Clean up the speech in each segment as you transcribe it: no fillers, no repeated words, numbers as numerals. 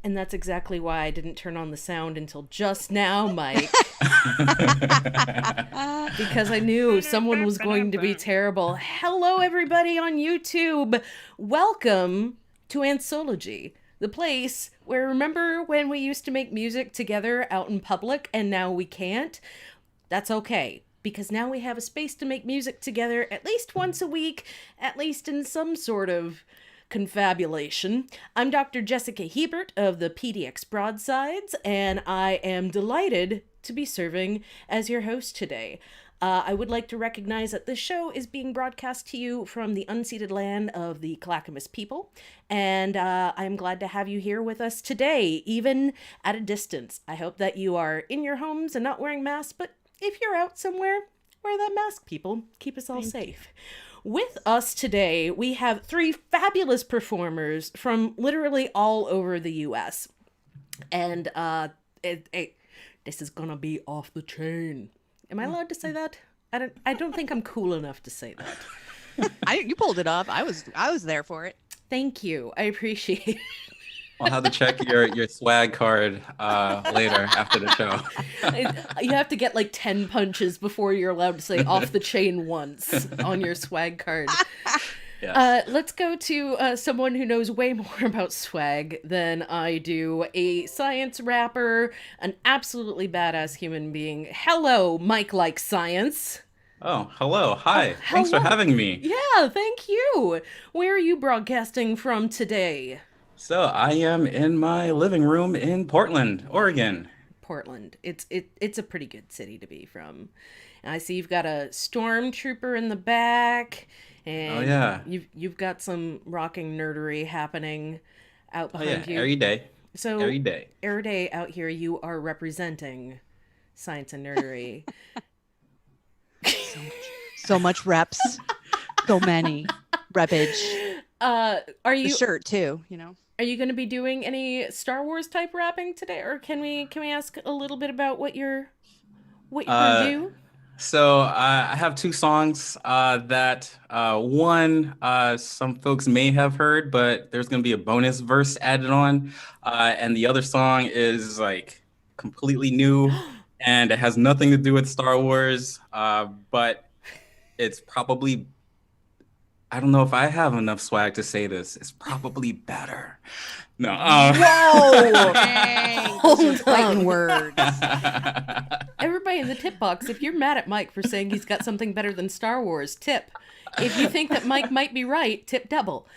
And that's exactly why I didn't turn on the sound until just now, Mike. Because I knew someone was going to be terrible. Hello, everybody on YouTube. Welcome to AnthSOLogy, the place where, remember when we used to make music together out in public and now we can't? That's okay, because now we have a space to make music together at least once a week, at least in some sort of confabulation. I'm Dr. Jessica HEBERT of the PDX Broadsides, and I am delighted to be serving as your host today. I would like to recognize that this show is being broadcast to you from the unceded land of the Clackamas people, and I'm glad to have you here with us today, even at a distance. I hope that you are in your homes and not wearing masks, but if you're out somewhere, wear that mask, people. Keep us all safe. With us today, we have three fabulous performers from literally all over the U.S. And this is gonna be off the chain. Am I allowed to say that? I don't think I'm cool enough to say that. You pulled it off. I was there for it. Thank you. I appreciate it. I'll have to check your swag card later after the show. You have to get like 10 punches before you're allowed to say off the chain once on your swag card. Yes. Let's go to someone who knows way more about swag than I do. A science rapper, an absolutely badass human being. Hello, Mike Likes Science. Oh, hello. Hi. Hello. Thanks for having me. Yeah, thank you. Where are you broadcasting from today? So I am in my living room in Portland, Oregon. Portland. It's a pretty good city to be from. And I see you've got a stormtrooper in the back, and Oh, yeah. you've got some rocking nerdery happening out behind you. Every day. So Every day. every day out here, you are representing science and nerdery. So much reps. So many repage. Are you The shirt too, Are you going to be doing any Star Wars type rapping today, or can we ask a little bit about what you're gonna do? So I have two songs that one some folks may have heard, but there's going to be a bonus verse added on. And the other song is like completely new and it has nothing to do with Star Wars, but it's probably, I don't know if I have enough swag to say this. It's probably better. No. Whoa! Dang, those are fighting words. Everybody in the tip box, if you're mad at Mike for saying he's got something better than Star Wars, tip. If you think that Mike might be right, tip double.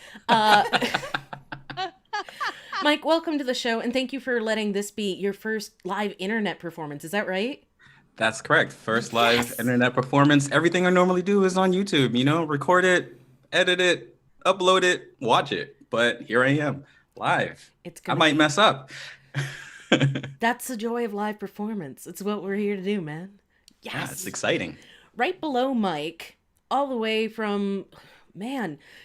Mike, welcome to the show, and thank you for letting this be your first live internet performance. Is that right? That's correct. First live internet performance. Everything I normally do is on YouTube, record it, edit it, upload it, watch it. But here I am, live. I might mess up. That's the joy of live performance. It's what we're here to do, man. Yes. Yeah, it's exciting. Right below Mike, all the way from,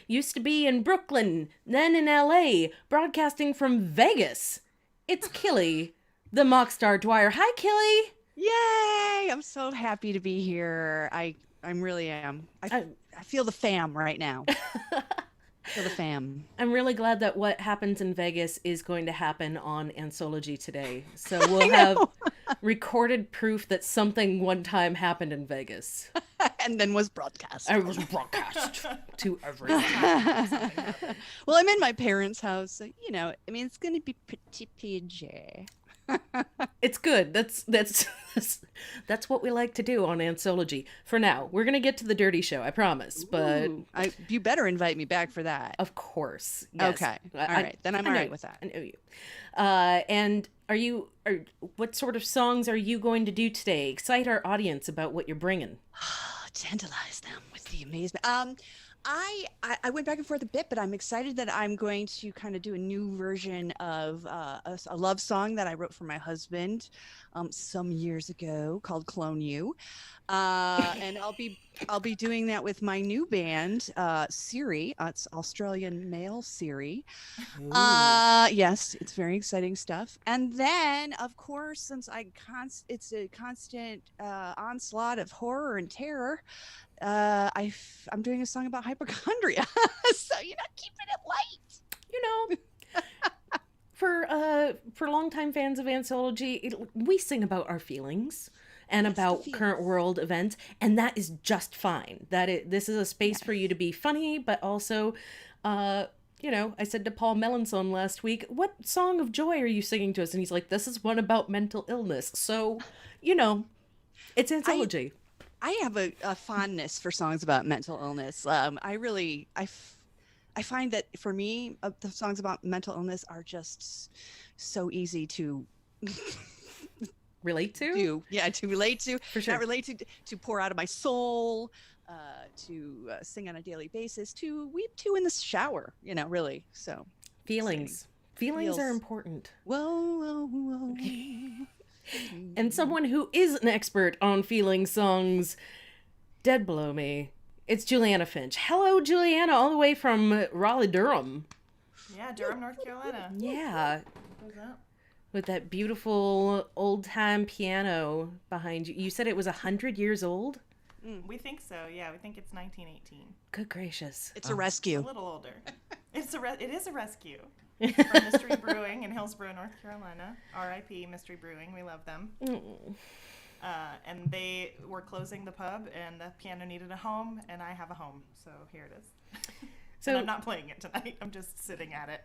used to be in Brooklyn, then in LA, broadcasting from Vegas. It's Killy, the mock star Dwyer. Hi, Killy. Yay! I'm so happy to be here. I really am. I feel the fam right now. Feel the fam. I'm really glad that what happens in Vegas is going to happen on AnthSOLogy today. So we'll have recorded proof that something one time happened in Vegas. And then was broadcast. It was broadcast to everyone. Well, I'm in my parents' house, so, it's going to be pretty PG. It's good. That's what we like to do on AnthSOLogy. For now, we're gonna get to the dirty show, I promise. But you better invite me back for that. Of course. Yes. Okay. All right. Then I'm all right with that. I know you. And what sort of songs are you going to do today? Excite our audience about what you're bringing. Tantalize them with the amazement. I went back and forth a bit, but I'm excited that I'm going to kind of do a new version of a love song that I wrote for my husband some years ago called "Clone You," and I'll be doing that with my new band, Siri. It's Australian male Siri. Yes, it's very exciting stuff. And then, of course, since it's a constant onslaught of horror and terror. I'm doing a song about hypochondria, so keeping it light. For for longtime fans of AnthSOLogy, we sing about our feelings and Yes, the about feels. current world events, and that is just fine. This is a space for you to be funny, but also, I said to Paul Melanson last week, "What song of joy are you singing to us?" And he's like, "This is one about mental illness." So, it's I AnthSOLogy. I have a fondness for songs about mental illness. I find that for me, the songs about mental illness are just so easy to Relate to? do. Yeah, to relate to, For sure. not relate to pour out of my soul, to sing on a daily basis, to weep to in the shower. Really. So Feelings. Feelings are Feels. important. whoa, whoa, whoa. And someone who is an expert on feeling songs, dead below me, it's Juliana Finch. Hello, Juliana, all the way from Raleigh, Durham. Yeah, Durham, North Carolina. Yeah, What's up? with that beautiful old-time piano behind you. You said it was 100 years old? We think so. Yeah, we think it's 1918. Good gracious. It's a A rescue. little older. It is a rescue from Mystery Brewing in Hillsborough, North Carolina. R.I.P. Mystery Brewing. We love them. And they were closing the pub, and the piano needed a home, and I have a home, so here it is. So and I'm not playing it tonight. I'm just sitting at it.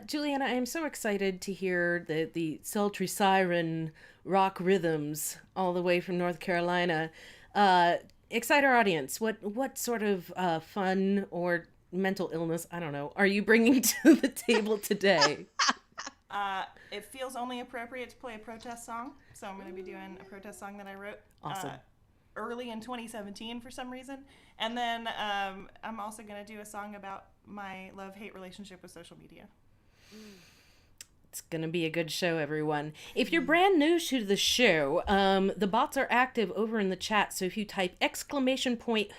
Juliana, I am so excited to hear the sultry siren rock rhythms all the way from North Carolina. Excite our audience. What sort of fun or mental illness, I don't know, are you bringing to the table today? It feels only appropriate to play a protest song, so I'm going to be doing a protest song that I wrote Awesome. Early in 2017 for some reason. And then I'm also going to do a song about my love-hate relationship with social media. It's gonna be a good show, everyone. If you're brand new to the show, the bots are active over in the chat, so if you type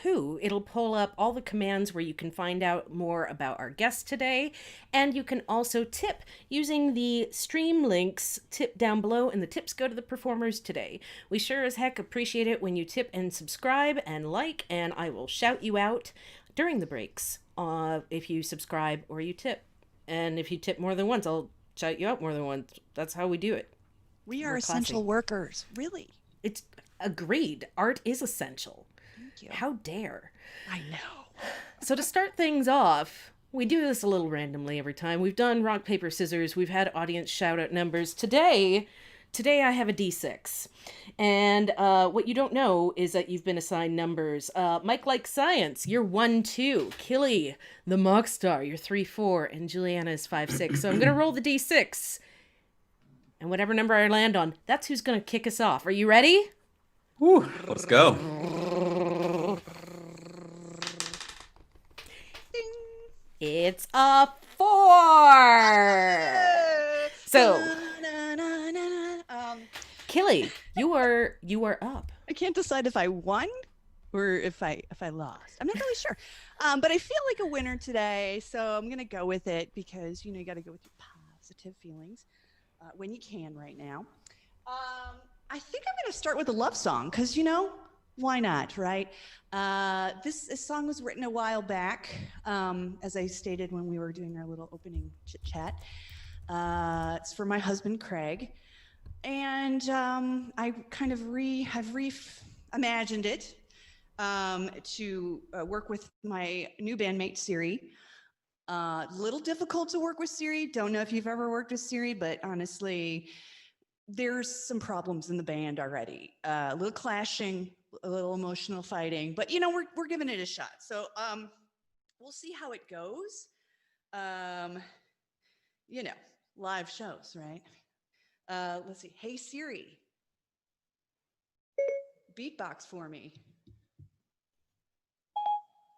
!who, it'll pull up all the commands where you can find out more about our guest today, and you can also tip using the stream links tip down below, and the tips go to the performers today. We sure as heck appreciate it when you tip and subscribe and like, and I will shout you out during the breaks if you subscribe or you tip. And if you tip more than once, I'll shout you out more than once. That's how we do it. We are We're essential classy. workers. Really. It's agreed. Art is essential. Thank you. How dare. I know. So to start things off, we do this a little randomly every time. We've done rock, paper, scissors. We've had audience shout out numbers. Today I have a D6. And what you don't know is that you've been assigned numbers. Mike Likes Science, you're 1-2. Killy, the mock star, you're 3-4. And Juliana is 5-6. So I'm going to roll the D6. And whatever number I land on, that's who's going to kick us off. Are you ready? Whew, let's go. It's a 4. So, Killy, you are up. I can't decide if I won or if I lost. I'm not really sure. But I feel like a winner today, so I'm gonna go with it because you got to go with your positive feelings when you can right now. I think I'm gonna start with a love song because why not, right? This song was written a while back, as I stated when we were doing our little opening chit chat. It's for my husband Craig. And I kind of have reimagined it to work with my new bandmate, Siri. A little difficult to work with Siri. Don't know if you've ever worked with Siri, but honestly, there's some problems in the band already. A little clashing, a little emotional fighting, but we're giving it a shot. So we'll see how it goes. Live shows, right? Let's see. Hey Siri, beatbox for me.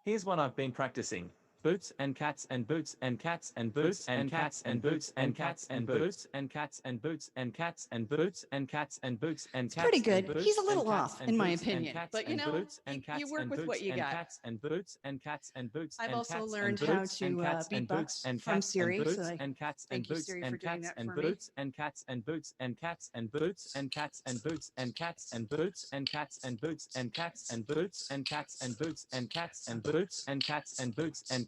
Here's one I've been practicing. Boots and cats and boots and cats and boots and cats and boots and cats and boots and cats and boots and cats and boots and cats and boots and cats. Pretty good. He's a little off, in my opinion, but you work with what you got. Cats and boots and cats and boots. I've also learned how to beatbox from Siri, so thank you, Siri, for doing that for me. And cats and boots and cats and boots and cats and boots and cats and boots and cats and boots and cats and boots and cats and boots and cats and boots and cats and boots and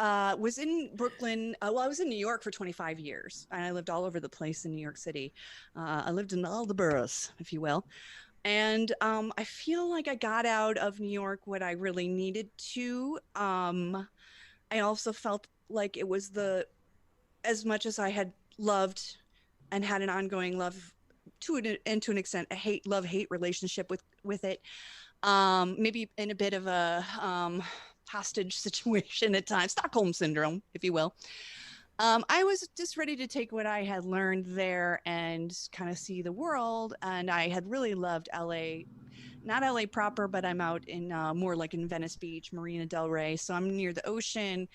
was in Brooklyn. Well, I was in New York for 25 years, and I lived all over the place in New York City. I lived in all the boroughs, if you will. And I feel like I got out of New York what I really needed to. I also felt like it was as much as I had loved and had an ongoing love to an extent, a love-hate relationship with it. Maybe in a bit of a hostage situation at times, Stockholm syndrome, if you will. I was just ready to take what I had learned there and kind of see the world. And I had really loved LA, not LA proper, but I'm out in more like in Venice Beach, Marina Del Rey. So I'm near the ocean.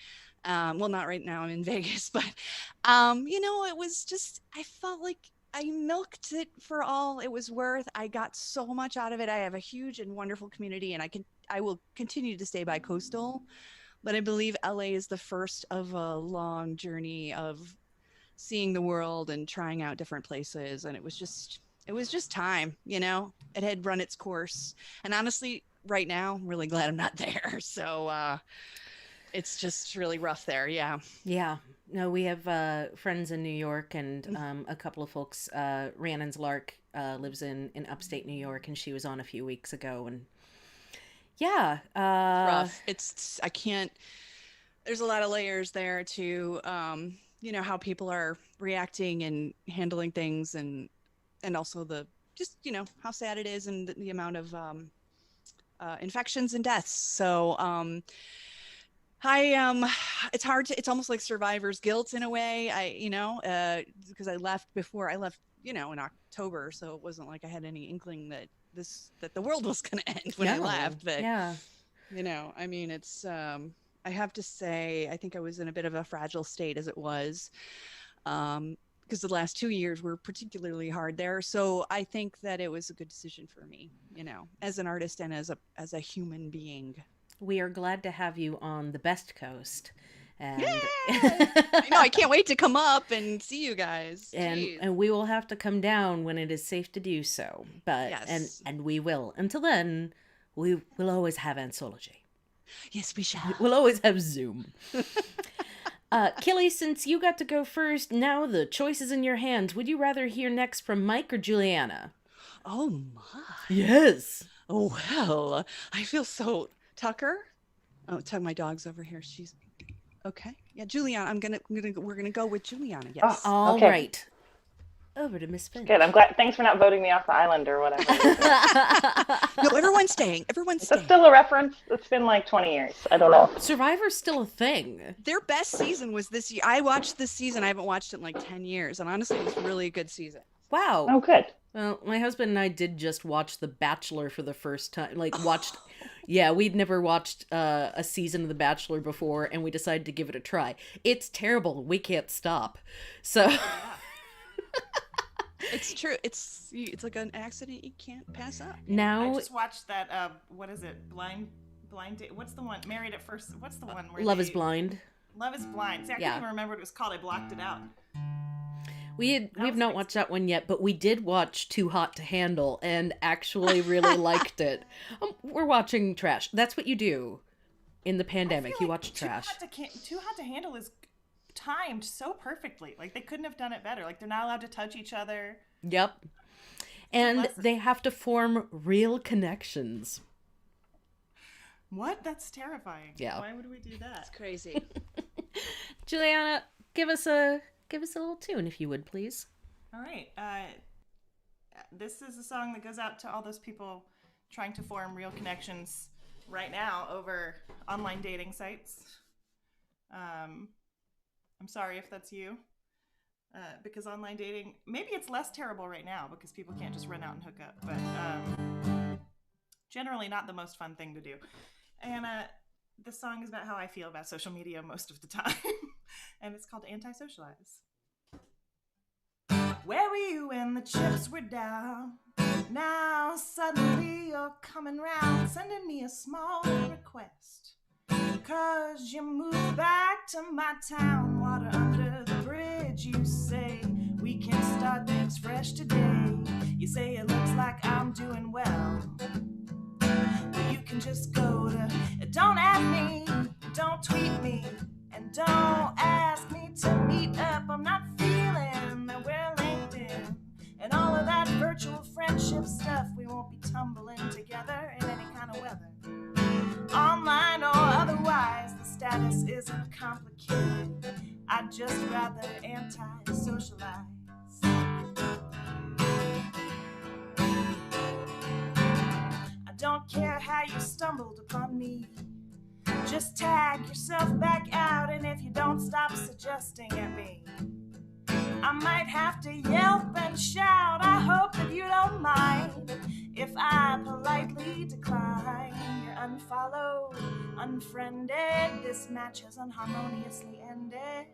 Well, not right now, I'm in Vegas, but it was just, I felt like I milked it for all it was worth. I got so much out of it. I have a huge and wonderful community, and I will continue to stay by coastal, but I believe LA is the first of a long journey of seeing the world and trying out different places. And it was just time, it had run its course. And honestly, right now, I'm really glad I'm not there. So, it's just really rough there. Yeah. Yeah. No, we have friends in New York, and a couple of folks. Rhiannon's Lark lives in upstate New York, and she was on a few weeks ago. And yeah, rough. I can't. There's a lot of layers there to, how people are reacting and handling things, and also how sad it is, and the amount of infections and deaths. So. It's hard to, it's almost like survivor's guilt in a way. Because I left in October. So it wasn't like I had any inkling that the world was going to end when I left. But, it's, I have to say, I think I was in a bit of a fragile state as it was, because the last 2 years were particularly hard there. So I think that it was a good decision for me, as an artist and as a human being. We are glad to have you on the best coast. And I know, I can't wait to come up and see you guys. And we will have to come down when it is safe to do so. But yes. and we will. Until then, we will always have AnthSOLogy. Yes, we shall. We'll always have Zoom. Killy, since you got to go first, now the choice is in your hands. Would you rather hear next from Mike or Juliana? Oh my. Yes. Oh well, I feel so. Tucker? Oh, my dog's over here. She's okay. Yeah, Juliana. We're gonna go with Juliana. Yes. Oh, all okay. right. Over to Miss Finch. Good. I'm glad. Thanks for not voting me off the island or whatever. No, everyone's staying. Is that still a reference? It's been like 20 years. I don't know. Survivor's still a thing. Their best season was this year. I watched this season. I haven't watched it in like 10 years, and honestly, it was really a good season. Wow. Oh, good. Well, my husband and I did just watch The Bachelor for the first time. Yeah, we'd never watched a season of The Bachelor before, and we decided to give it a try. It's terrible. We can't stop. So. It's true. It's like an accident you can't pass up. Now. I just watched that, what is it? Blind Date. What's the one? Married at First. What's the one? Love is Blind. Love is Blind. See, I can't even remember what it was called. I blocked it out. We've not watched that one yet, but we did watch Too Hot to Handle and actually really liked it. We're watching trash. That's what you do in the pandemic. You watch trash. Too Hot to Handle is timed so perfectly. Like, they couldn't have done it better. Like, they're not allowed to touch each other. Yep. And they have to form real connections. What? That's terrifying. Yeah. Why would we do that? It's crazy. Juliana, give us a little tune, if you would, please. All right. This is a song that goes out to all those people trying to form real connections right now over online dating sites. I'm sorry if that's you, because online dating, maybe it's less terrible right now because people can't just run out and hook up, but generally not the most fun thing to do. And this song is about how I feel about social media most of the time, and it's called AnthSOLogy. Where were you when the chips were down? Now suddenly you're coming round, sending me a small request. 'Cause you moved back to my town, water under the bridge, you say. We can start things fresh today. You say it looks like I'm doing well. Well, you can just go to, don't add me, don't tweet me, and kind of weather. Online or otherwise, the status isn't complicated. I'd just rather anti-socialize. I don't care how you stumbled upon me. Just tag yourself back out, and if you don't stop suggesting at me, I might have to yelp and shout. I hope that you don't mind if I politely decline. You're unfollowed, unfriended. This match has unharmoniously ended.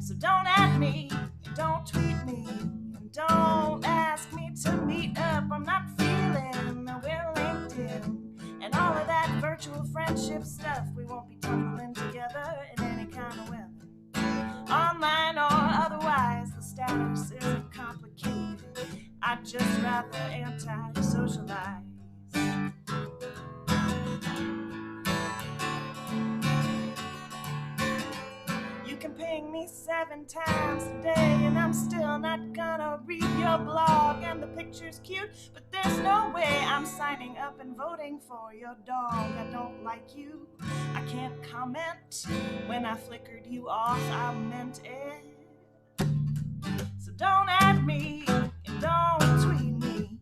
So don't at me, don't tweet me, and don't ask me to meet up. I'm not feeling we're LinkedIn and all of that virtual friendship stuff. We won't be tumbling together in any kind of weather. Online or otherwise, the status isn't complicated. I'd just rather anti-socialize. You can ping me 7 times a day, and I'm still not gonna read your blog. And the picture's cute, but there's no way I'm signing up and voting for your dog. I don't like you, I can't comment. When I flickered you off, I meant it. So don't add me and don't tweet me.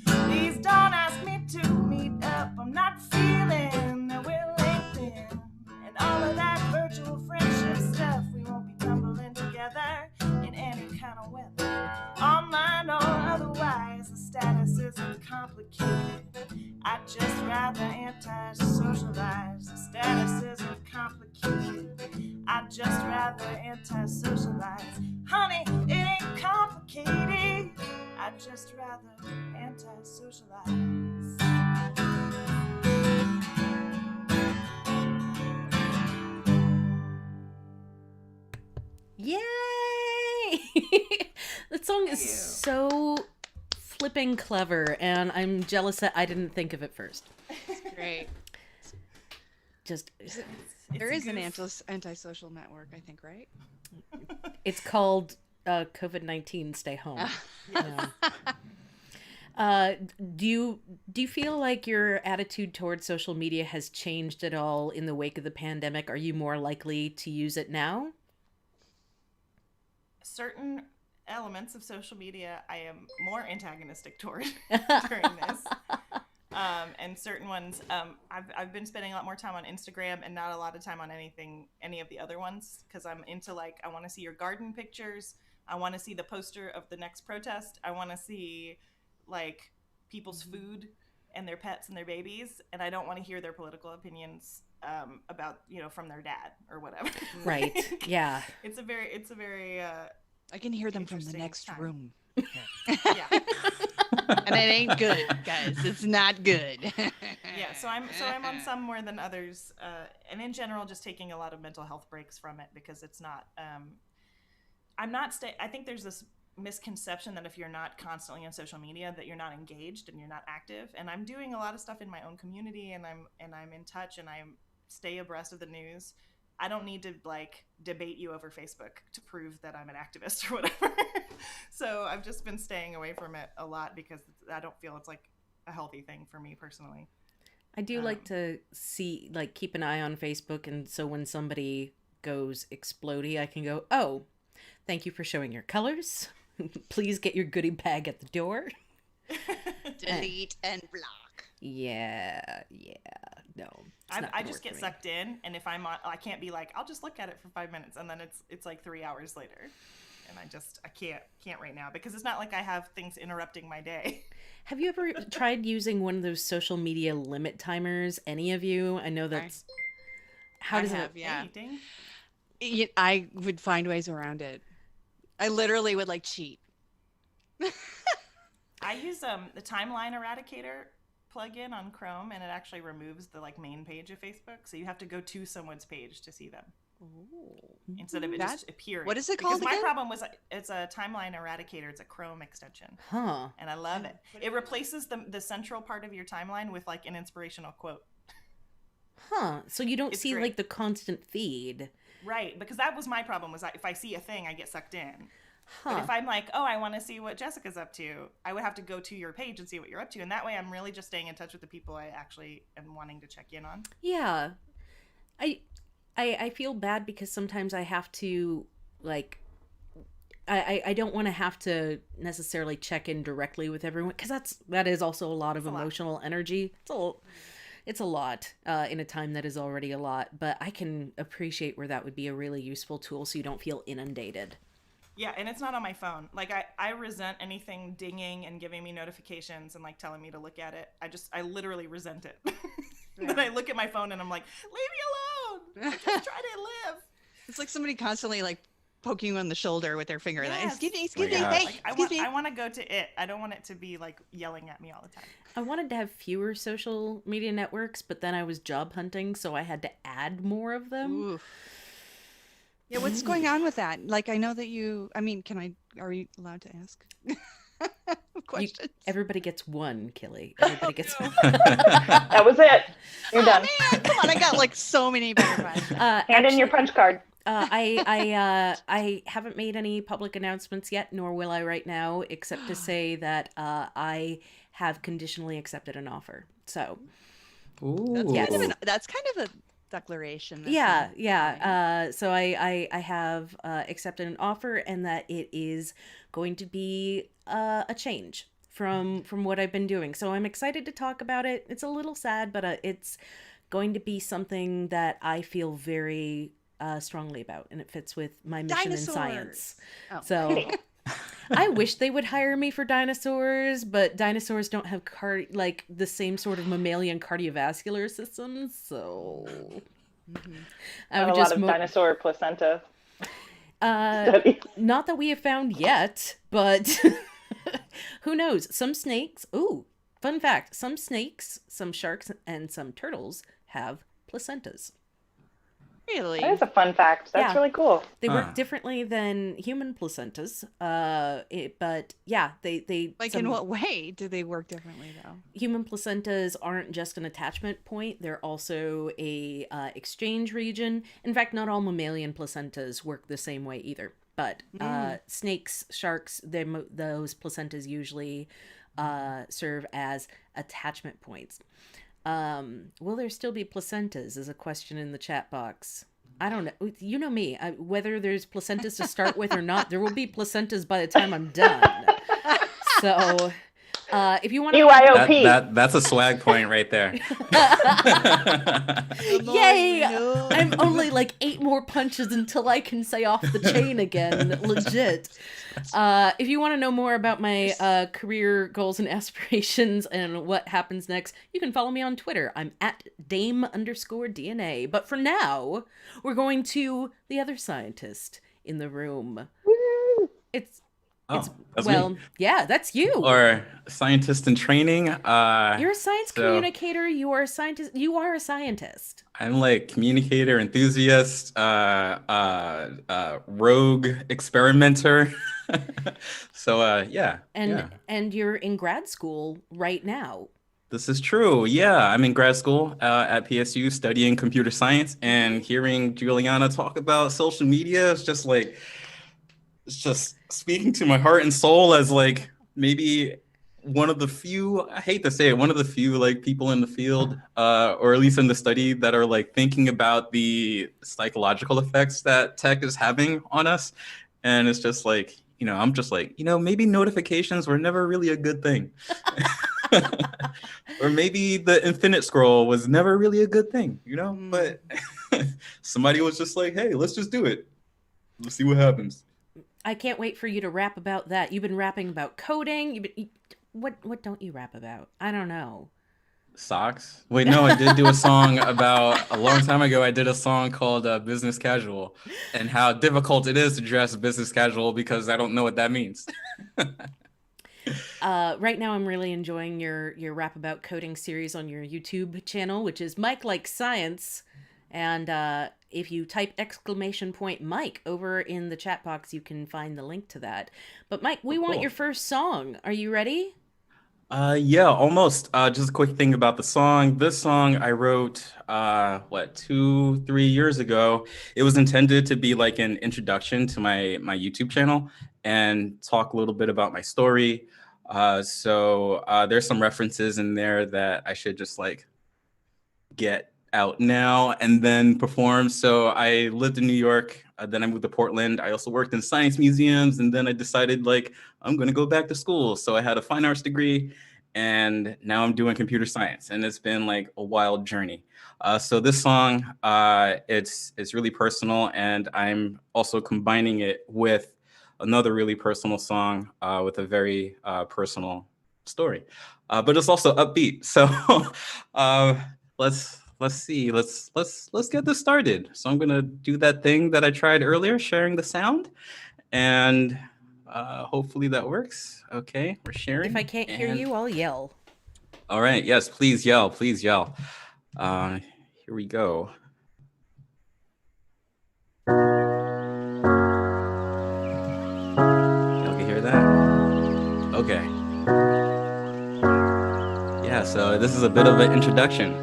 Please don't ask me to meet up. I'm not feeling that we're LinkedIn and all of that virtual friendship stuff. We won't be tumbling together in any kind of weather. Online or otherwise, the status isn't complicated. I'd just rather anti-socialize. The status isn't complicated. I'd just rather anti-socialize. Honey, it ain't complicated. I'd just rather anti-socialize. Yay! That song is so flipping clever, and I'm jealous that I didn't think of it first. Great. Just There is an antisocial network, I think, right? it's called COVID-19 Stay Home. Yeah. Do you feel like your attitude towards social media has changed at all in the wake of the pandemic? Are you more likely to use it now? Certain elements of social media I am more antagonistic toward during this. And certain ones, I've been spending a lot more time on Instagram and not a lot of time on any of the other ones, because I'm into, like, I want to see your garden pictures. I want to see the poster of the next protest. I want to see, like, people's food and their pets and their babies, and I don't want to hear their political opinions about, from their dad or whatever. Right. Yeah. It's a very I can hear them from the next time. room. Yeah. And it ain't good, guys. It's not good. Yeah, so I'm on some more than others, and in general, just taking a lot of mental health breaks from it, because it's not. I think there's this misconception that if you're not constantly on social media, that you're not engaged and you're not active. And I'm doing a lot of stuff in my own community, and I'm in touch, and I stay abreast of the news. I don't need to, like, debate you over Facebook to prove that I'm an activist or whatever. So I've just been staying away from it a lot, because I don't feel it's, like, a healthy thing for me personally. I do like to see, like, keep an eye on Facebook, and so when somebody goes explodey, I can go, oh, thank you for showing your colors. Please get your goodie bag at the door. Delete and block. Yeah, no. I just get sucked in, and if I'm on, I can't be like, I'll just look at it for 5 minutes, and then it's like 3 hours later, and I can't right now, because it's not like I have things interrupting my day. Have you ever tried using one of those social media limit timers? Any of you? I know that's. How does it? Yeah. Anything? I would find ways around it. I literally would, like, cheat. I use the timeline eradicator plugin on Chrome, and it actually removes the, like, main page of Facebook, so you have to go to someone's page to see them. Ooh. Instead of it just appearing. What is it called Because my again? problem was, it's a timeline eradicator. It's a Chrome extension, Huh. and I love it. It replaces the central part of your timeline with, like, an inspirational quote. Huh. So you don't It's see, great. like, the constant feed. Right, because that was my problem, was if I see a thing, I get sucked in. But if I'm like, oh, I want to see what Jessica's up to, I would have to go to your page and see what you're up to. And that way I'm really just staying in touch with the people I actually am wanting to check in on. Yeah. I feel bad because sometimes I have to, like, I don't want to have to necessarily check in directly with everyone, because that is also a lot of emotional energy. It's a lot in a time that is already a lot, but I can appreciate where that would be a really useful tool so you don't feel inundated. Yeah, and it's not on my phone. Like, I resent anything dinging and giving me notifications and, like, telling me to look at it. I literally resent it. Then I look at my phone and I'm like, leave me alone! I'm just trying to live. It's like somebody constantly, like, poking you on the shoulder with their finger. Yes. Like, excuse me, Yeah. hey, Like, excuse me. I want to go to it. I don't want it to be, like, yelling at me all the time. I wanted to have fewer social media networks, but then I was job hunting, so I had to add more of them. Ooh. Yeah, what's going on with that? Like, I know that are you allowed to ask questions? Everybody gets one, Killy. Everybody gets one. That was it. You're done. Man, come on, I got like so many better questions. Hand in your punch card. I haven't made any public announcements yet, nor will I right now, except to say that I have conditionally accepted an offer. So, Ooh. That's kind of a declaration. yeah. So I have accepted an offer, and that it is going to be a change from what I've been doing. So I'm excited to talk about it. It's a little sad, but it's going to be something that I feel very strongly about, and it fits with my mission in science. Oh. So I wish they would hire me for dinosaurs, but dinosaurs don't have the same sort of mammalian cardiovascular systems, so I would A lot of dinosaur placenta studies. not that we have found yet, but who knows? Some snakes, fun fact, some snakes, some sharks, and some turtles have placentas. Really? That is a fun fact. That's really cool. They work differently than human placentas, but yeah, they Like, in what way do they work differently, though? Human placentas aren't just an attachment point; they're also a exchange region. In fact, not all mammalian placentas work the same way either. But snakes, sharks, those placentas usually serve as attachment points. Will there still be placentas is a question in the chat box. I don't know. You know me. Whether there's placentas to start with or not, there will be placentas by the time I'm done. So, if you want to... BYOP. That's a swag point right there. Yay! I'm only like 8 more punches until I can say off the chain again. Legit. If you want to know more about my career goals and aspirations and what happens next, you can follow me on Twitter. I'm at Dame_DNA. But for now, we're going to the other scientist in the room. That's me. Yeah, that's you. Or scientist in training. You're a science communicator. You are a scientist. You are a scientist. I'm like communicator, enthusiast, rogue experimenter. So yeah. And you're in grad school right now. This is true. Yeah, I'm in grad school at PSU studying computer science, and hearing Juliana talk about social media is just like, it's just speaking to my heart and soul as like maybe one of the few, I hate to say it, one of the few like people in the field, or at least in the study, that are like thinking about the psychological effects that tech is having on us. And it's just like, I'm just like, maybe notifications were never really a good thing. Or maybe the infinite scroll was never really a good thing, but somebody was just like, hey, let's just do it. Let's see what happens. I can't wait for you to rap about that. You've been rapping about coding. What don't you rap about? I don't know. Socks? Wait, no, I did do a song about, a long time ago, I did a song called Business Casual, and how difficult it is to dress business casual because I don't know what that means. Right now, I'm really enjoying your rap about coding series on your YouTube channel, which is Mike Likes Science. And if you type !Mike over in the chat box, you can find the link to that. But Mike, we want your first song. Are you ready? Yeah, almost. Just a quick thing about the song. This song I wrote, 2-3 years ago. It was intended to be like an introduction to my YouTube channel. and talk a little bit about my story. So there's some references in there that I should just like get out now and then perform. So I lived in New York, then I moved to Portland. I also worked in science museums, and then I decided like I'm going to go back to school. So I had a fine arts degree, and now I'm doing computer science, and it's been like a wild journey. So this song, it's really personal, and I'm also combining it with another really personal song with a very personal story, but it's also upbeat. So let's see. Let's get this started. So I'm gonna do that thing that I tried earlier, sharing the sound, and hopefully that works. Okay, we're sharing. If I can't hear you, I'll yell. All right. Yes, please yell. Please yell. Here we go. Y'all can hear that? Okay. Yeah, so this is a bit of an introduction.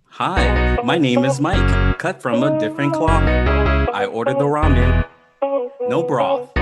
Hi, my name is Mike, cut from a different cloth. I ordered the ramen, no broth.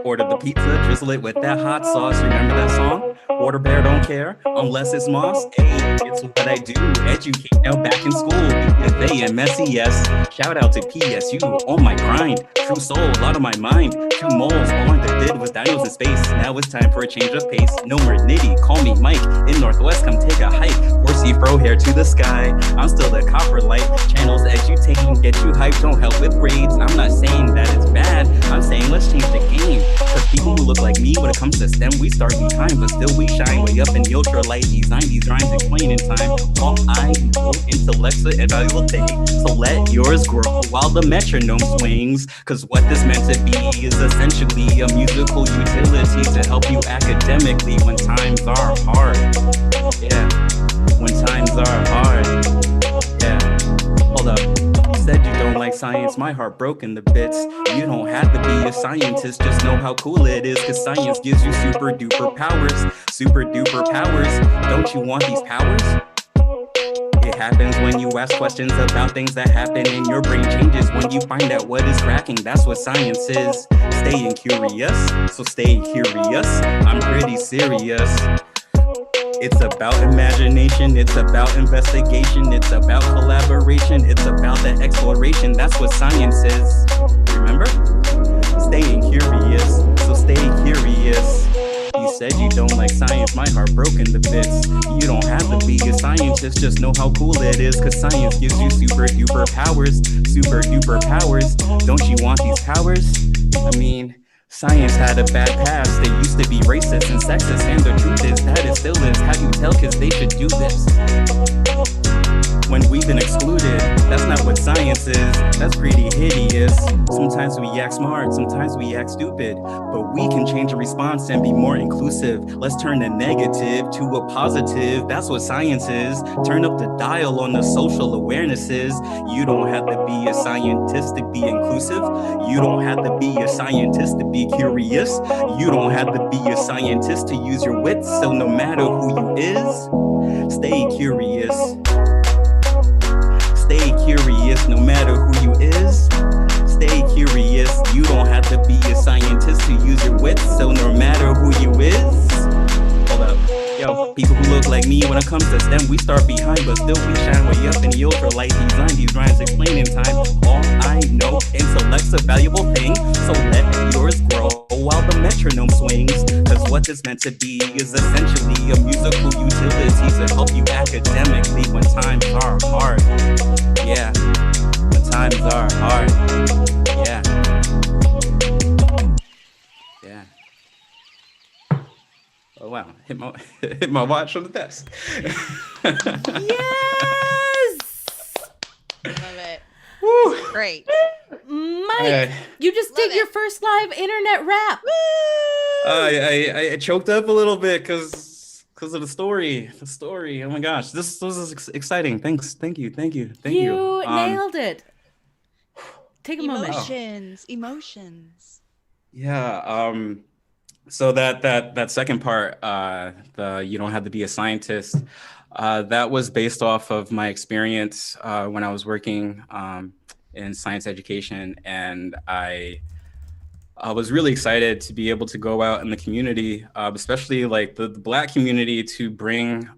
Ordered the pizza, drizzle it with that hot sauce. Remember that song? Water bear don't care, unless it's moss. Hey, it's what I do, educate, now back in school. BFA and MES. Shout out to PSU, on my grind. True soul, out of my mind. 2 moles, all I did was dinosaurs in space. Now it's time for a change of pace. No more nitty, call me Mike. In Northwest, come take a hike. 4C fro hair to the sky. I'm still the copper light. Channels edutained, get you hyped, don't help with grades. I'm not saying that it's bad, I'm saying let's change the game. Cause people who look like me, when it comes to STEM, we start behind, but still we shine way up in the ultralight design. These rhymes explain in time. All I know, intellect's an invaluable thing. So let yours grow while the metronome swings. Cause what this meant to be is essentially a musical utility to help you academically when times are hard. Yeah, when times are hard. Yeah, hold up. Said you don't like science, my heart broke in the bits. You don't have to be a scientist, just know how cool it is. Cause science gives you super duper powers. Super duper powers. Don't you want these powers? It happens when you ask questions about things that happen, and your brain changes when you find out what is cracking. That's what science is. Staying curious, so stay curious. I'm pretty serious. It's about imagination, it's about investigation, it's about collaboration, it's about the exploration. That's what science is. Remember? Staying curious, so stay curious. You said you don't like science, my heart broke into bits. You don't have to be a scientist, just know how cool it is. Cause science gives you super duper powers. Super duper powers. Don't you want these powers? I mean, science had a bad past. They used to be racist and sexist, and the truth is that it still is. How do you tell kids they should do this when we've been excluded? That's not what science is. That's pretty hideous. Sometimes we act smart, sometimes we act stupid, but we can change the response and be more inclusive. Let's turn a negative to a positive. That's what science is. Turn up the dial on the social awarenesses. You don't have to be a scientist to be inclusive. You don't have to be a scientist to be curious. You don't have to be a scientist to use your wits. So no matter who you is, stay curious. Stay curious, no matter who you is. Stay curious. You don't have to be a scientist to use your wits. So no matter who you is. Hold up. Yo, people who look like me, when it comes to STEM, we start behind, but still we shine way up in the ultralight design. These rhymes explain in time. All I know, intellect's a valuable thing. So let yours grow while the metronome swings. Cause what it's meant to be is essentially a musical utility to help you academically when times are hard. Yeah, when times are hard. Yeah. Yeah. Oh wow, hit my watch on the desk. Yes! Love it. Woo. Great. Mike, you just did your first live internet rap. I choked up a little bit because of the story. The story. Oh my gosh, this was exciting. Thanks. Thank you. You nailed it. Take a moment. Emotions. Yeah. So that second part, the you don't have to be a scientist, that was based off of my experience when I was working in science education, and I I was really excited to be able to go out in the community, especially like the Black community, to bring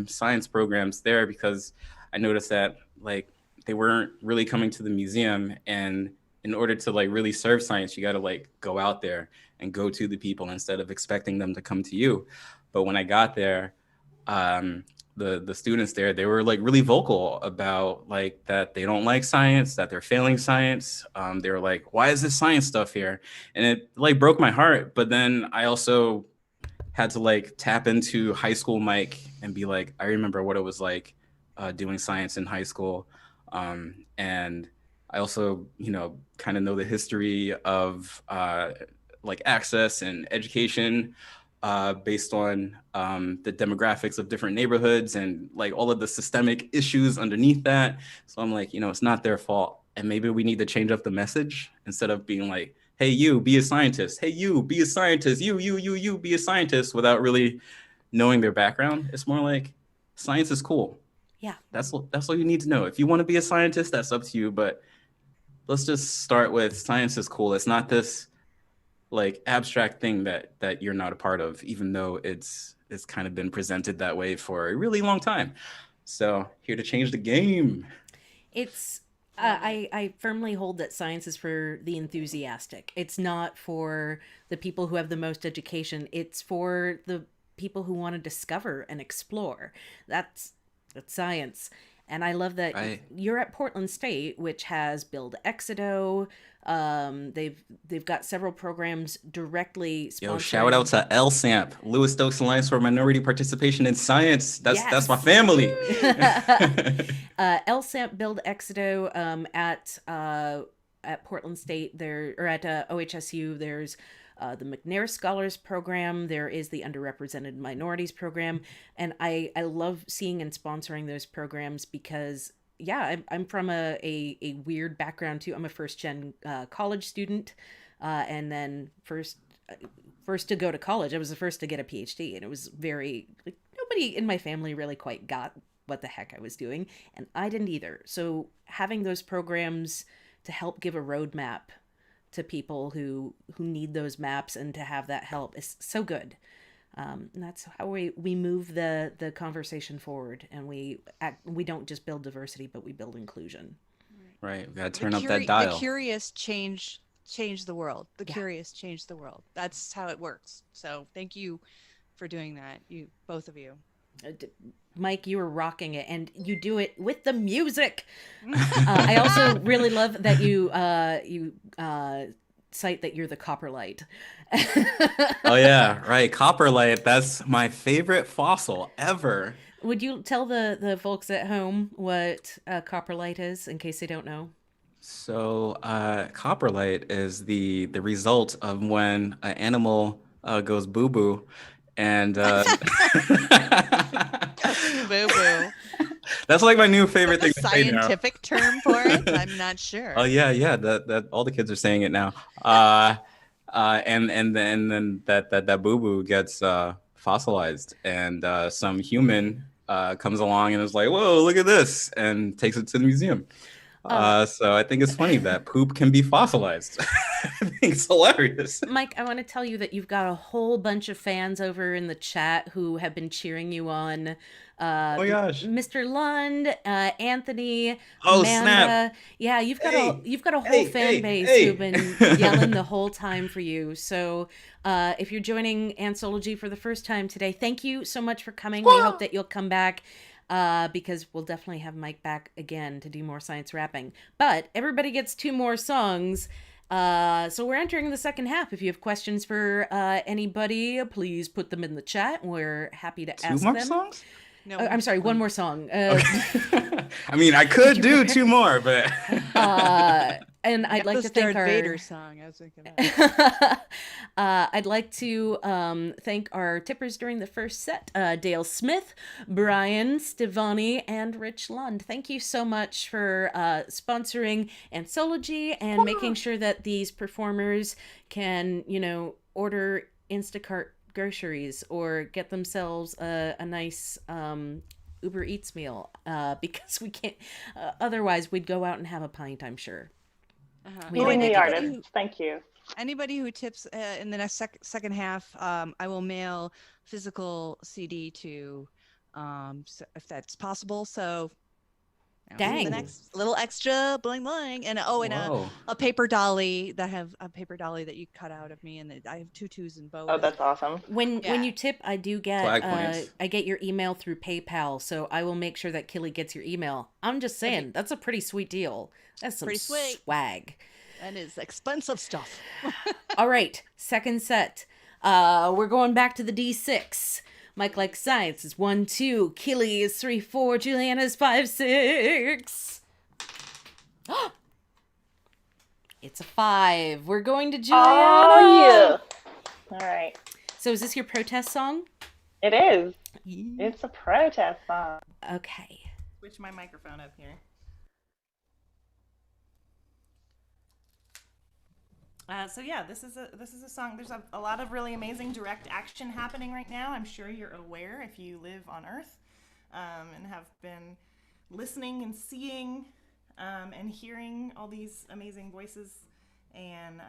science programs there, because I noticed that like they weren't really coming to the museum, and in order to like really serve science, you got to like go out there and go to the people instead of expecting them to come to you. But when I got there, um, the students there, they were like really vocal about like that they don't like science, that they're failing science. They were like, why is this science stuff here? And it like broke my heart. But then I also had to like tap into high school Mike and be like, I remember what it was like doing science in high school. And I also, you know, kind of know the history of like access and education based on the demographics of different neighborhoods and like all of the systemic issues underneath that. So I'm like, you know, it's not their fault. And maybe we need to change up the message instead of being like, hey, you be a scientist. Hey, you be a scientist. You be a scientist, without really knowing their background. It's more like science is cool. Yeah. That's all you need to know. If you want to be a scientist, that's up to you. But let's just start with science is cool. It's not this like abstract thing that you're not a part of, even though it's kind of been presented that way for a really long time. So here to change the game. It's I firmly hold that science is for the enthusiastic. It's not for the people who have the most education. It's for the people who want to discover and explore. That's science. And I love that Right. you're at Portland State, which has Build Exodo. They've got several programs directly sponsoring. Yo, shout out to LSAMP, Lewis Stokes Alliance for Minority Participation in Science. That's my Yes. family. LSAMP Build Exodo at Portland State there, or at OHSU. There's the McNair Scholars Program. There is the Underrepresented Minorities Program, and I love seeing and sponsoring those programs because yeah, I'm from a weird background too. I'm a first gen college student, and then first to go to college. I was the first to get a PhD, and it was very like nobody in my family really quite got what the heck I was doing, and I didn't either. So having those programs to help give a roadmap to people who need those maps and to have that help is so good. And that's how we move the conversation forward, and we don't just build diversity, but we build inclusion. Right, we gotta turn up that dial. The curious change the world. The curious change the world. That's how it works. So thank you for doing that, you both of you. Mike, you were rocking it, and you do it with the music. I also really love that you cite that you're the Copperlight. Oh yeah, right. Copperlight. That's my favorite fossil ever. Would you tell the folks at home what Copperlight is, in case they don't know? So, copperlight is the result of when an animal goes boo boo, and Boo boo. that's like my new favorite thing A to say now. scientific term for it? I'm not sure. Oh yeah. That all the kids are saying it now. And then that boo boo gets fossilized, and some human comes along and is like, "Whoa, look at this," and takes it to the museum. So I think it's funny that poop can be fossilized. I think it's hilarious. Mike, I want to tell you that you've got a whole bunch of fans over in the chat who have been cheering you on. Oh my gosh. Mr. Lund, Anthony, Oh, Amanda. snap. Yeah, you've got a whole Hey, fan hey, base hey. who've been yelling the whole time for you. So if you're joining AnthSOLogy for the first time today, thank you so much for coming. We hope that you'll come back. Because we'll definitely have Mike back again to do more science rapping. But everybody gets 2 more songs. So we're entering the second half. If you have questions for anybody, please put them in the chat. We're happy to ask 2 more them. songs? No, I'm sorry, one more song. I mean, I could do 2 more, but And I'd like to thank Darth our Vader song. I was thinking that. I'd like to thank our tippers during the first set, Dale Smith, Brian, Stevani, and Rich Lund. Thank you so much for sponsoring AnthSOLogy and making sure that these performers can, order Instacart groceries or get themselves a nice Uber Eats meal because we can't, otherwise we'd go out and have a pint, I'm sure. Uh-huh. We Meeting don't the need to- artists. Thank you. Anybody who tips in the next second half, I will mail physical CD to, so if that's possible. So Dang. the next little extra bling bling, and Whoa. a paper dolly that you cut out of me, and I have tutus and bows. Oh, that's awesome. When Yeah. you tip, I do get Flag points. I get your email through PayPal, so I will make sure that Killy gets your email. I'm just saying, that's a pretty sweet deal. That's some Pretty sweet. swag. That is expensive stuff. All right, second set. We're going back to the D6. Mike likes science is 1, 2. Killy is 3, 4. Juliana's 5, 6. It's a 5. We're going to Juliana. Oh, yeah. All right. So is this your protest song? It is. It's a protest song. Okay. Switch my microphone up here. So yeah, this is a song. There's a lot of really amazing direct action happening right now. I'm sure you're aware if you live on Earth, and have been listening and seeing and hearing all these amazing voices. And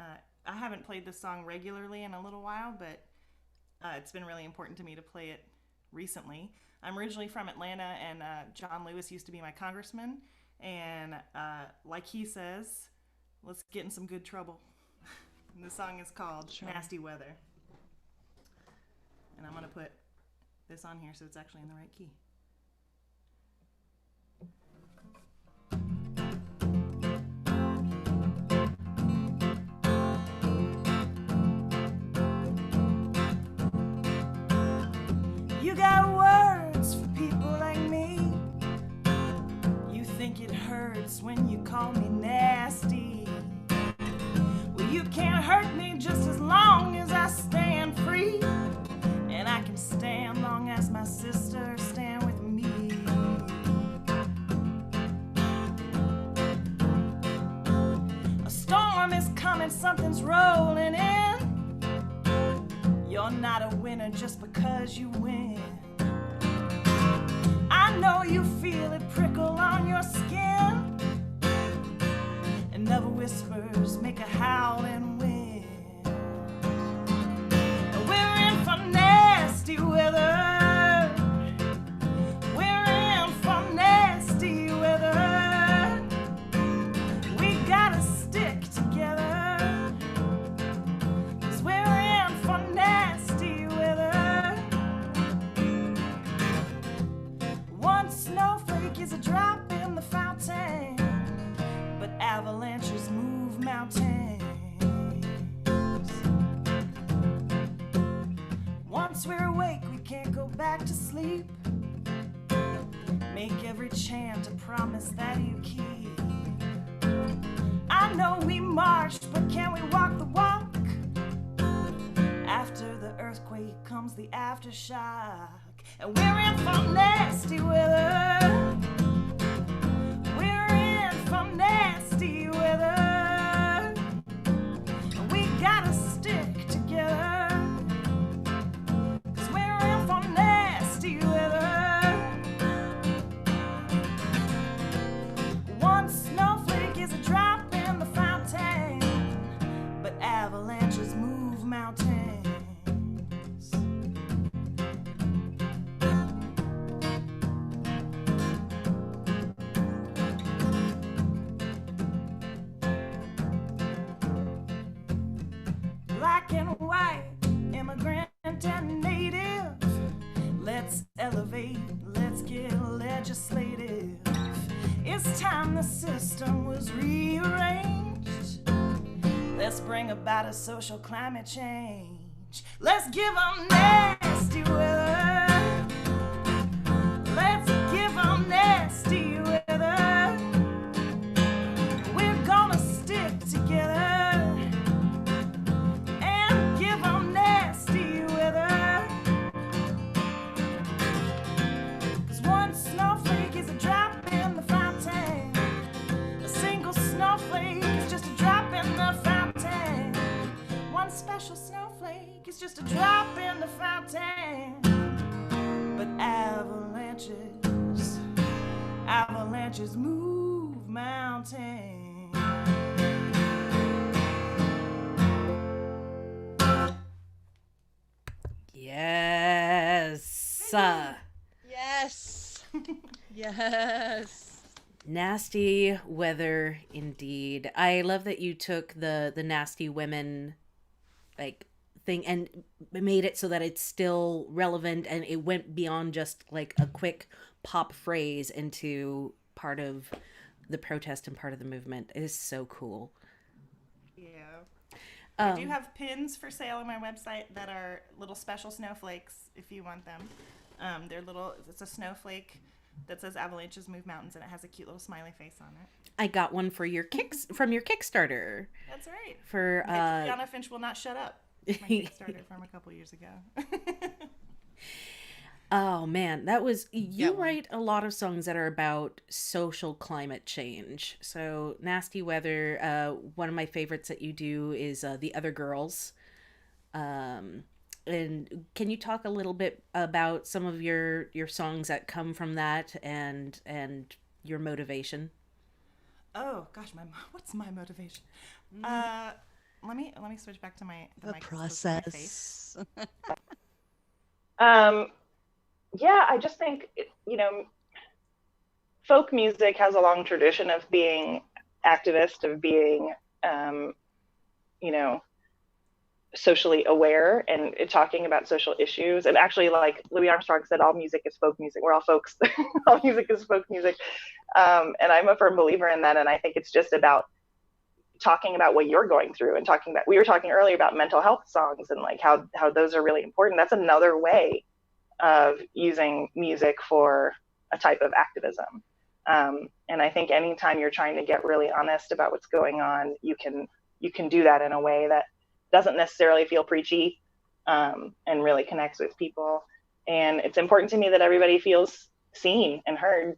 I haven't played this song regularly in a little while, but it's been really important to me to play it recently. I'm originally from Atlanta, and John Lewis used to be my congressman. And like he says, let's get in some good trouble. And the song is called Nasty Weather. And I'm going to put this on here so it's actually in the right key. You got words for people like me. You think it hurts when you call me nasty. Well, you can't hurt me just as long as I stand free. And I can stand long as my sister stand with me. A storm is coming, something's rolling in. You're not a winner just because you win. I know you feel it prickle on your skin. Another whispers make a howling wind. We're in for nasty weather. We're in for nasty weather. We gotta stick together, 'cause we're in for nasty weather. One snowflake is a drop in the fountain, but avalanches move mountains. Once we're awake, we can't go back to sleep. Make every chant a promise that you keep. I know we marched, but can we walk the walk? After the earthquake comes the aftershock. And we're in for nasty weather. We're in for nasty weather. We gotta stick together, 'cause we're in for nasty weather. One snowflake is a drop in the fountain, but avalanches move mountains. Black and white, immigrant and native. Let's elevate, let's get legislative. It's time the system was rearranged. Let's bring about a social climate change. Let's give them nasty weather. Let's give them nasty weather. We're gonna stick together and give them nasty weather. 'Cause one snowflake is a drop in the fountain. A single snowflake is just a drop in the fountain. One special snowflake is just a drop in the fountain. But avalanches move mountains. Yes. Yes. Yes. Nasty weather indeed. I love that you took the nasty women like thing and made it so that it's still relevant, and it went beyond just like a quick pop phrase into part of the protest and part of the movement. It is so cool. Yeah. I do have pins for sale on my website that are little special snowflakes if you want them. They're little, it's a snowflake that says avalanches move mountains, and it has a cute little smiley face on it. I got one for your from your Kickstarter. That's right. For Juliana Finch will not shut up. My Kickstarter from a couple years ago. Oh man, that was you write a lot of songs that are about social climate change. So Nasty Weather, one of my favorites that you do is The Other Girls. And can you talk a little bit about some of your songs that come from that and your motivation? Oh gosh, what's my motivation? Let me switch back to my The mic close to my face. process. Yeah, I just think, folk music has a long tradition of being activist, of being, socially aware and talking about social issues. And actually, like Louis Armstrong said, all music is folk music. We're all folks. All music is folk music. And I'm a firm believer in that. And I think it's just about talking about what you're going through and we were talking earlier about mental health songs and like how those are really important. That's another way of using music for a type of activism. And I think anytime you're trying to get really honest about what's going on, you can do that in a way that doesn't necessarily feel preachy, and really connects with people. And it's important to me that everybody feels seen and heard.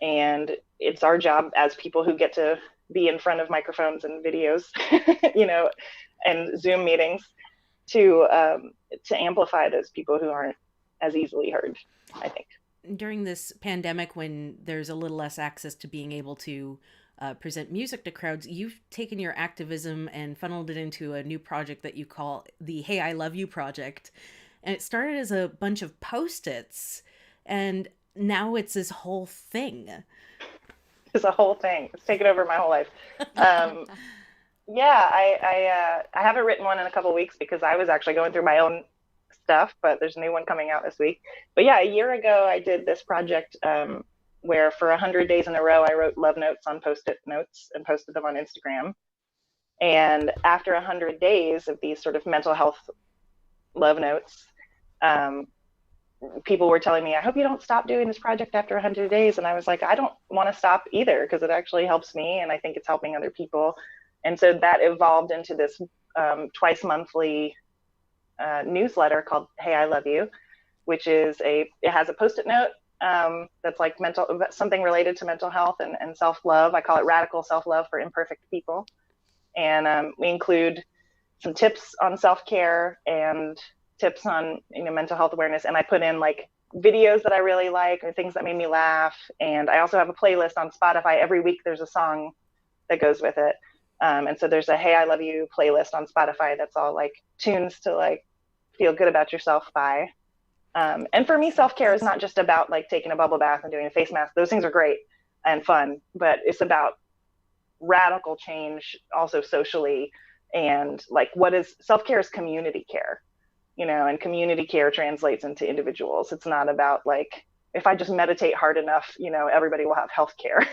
And it's our job as people who get to be in front of microphones and videos, and Zoom meetings to amplify those people who aren't as easily heard, I think. During this pandemic, when there's a little less access to being able to present music to crowds, you've taken your activism and funneled it into a new project that you call the Hey, I Love You project. And it started as a bunch of Post-its, and now it's this whole thing. It's a whole thing. It's taken over my whole life. Yeah, I haven't written one in a couple of weeks because I was actually going through my own stuff, but there's a new one coming out this week. But yeah, a year ago I did this project where for 100 days in a row I wrote love notes on Post-it notes and posted them on Instagram. And after 100 days of these sort of mental health love notes, people were telling me, I hope you don't stop doing this project after 100 days. And I was like, I don't want to stop either, because it actually helps me and I think it's helping other people. And so that evolved into this twice monthly newsletter called Hey, I Love You, which is it has a Post-it note that's like something related to mental health and self-love. I call it radical self-love for imperfect people. And we include some tips on self-care and tips on mental health awareness. And I put in like videos that I really like or things that made me laugh. And I also have a playlist on Spotify. Every week there's a song that goes with it. And so there's a Hey, I Love You playlist on Spotify that's all like tunes to like feel good about yourself by. And for me, self-care is not just about like taking a bubble bath and doing a face mask. Those things are great and fun, but it's about radical change also socially. And like what is self-care is community care, and community care translates into individuals. It's not about like, if I just meditate hard enough, everybody will have health care.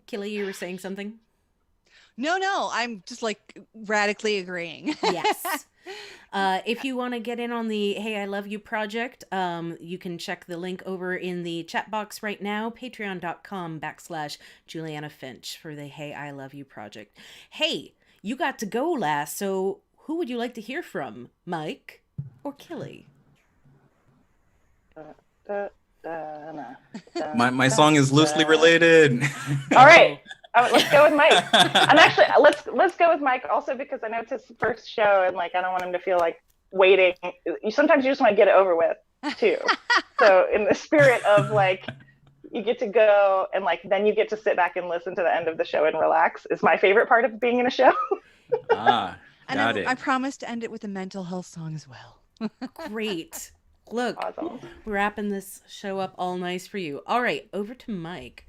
Killy, you were saying something? No, I'm just like radically agreeing. Yes. If you want to get in on the Hey, I Love You project, you can check the link over in the chat box right now, patreon.com/Juliana Finch for the Hey, I Love You project. Hey, you got to go last, so who would you like to hear from, Mike or Killy? My song is loosely related. All right. Let's go with Mike. And actually, let's go with Mike also because I know it's his first show and like I don't want him to feel like waiting. Sometimes you just want to get it over with too. So in the spirit of like you get to go and like then you get to sit back and listen to the end of the show and relax is my favorite part of being in a show. Got it. I promise to end it with a mental health song as well. Great. Look, Awesome. we're wrapping this show up all nice for you. All right, over to Mike.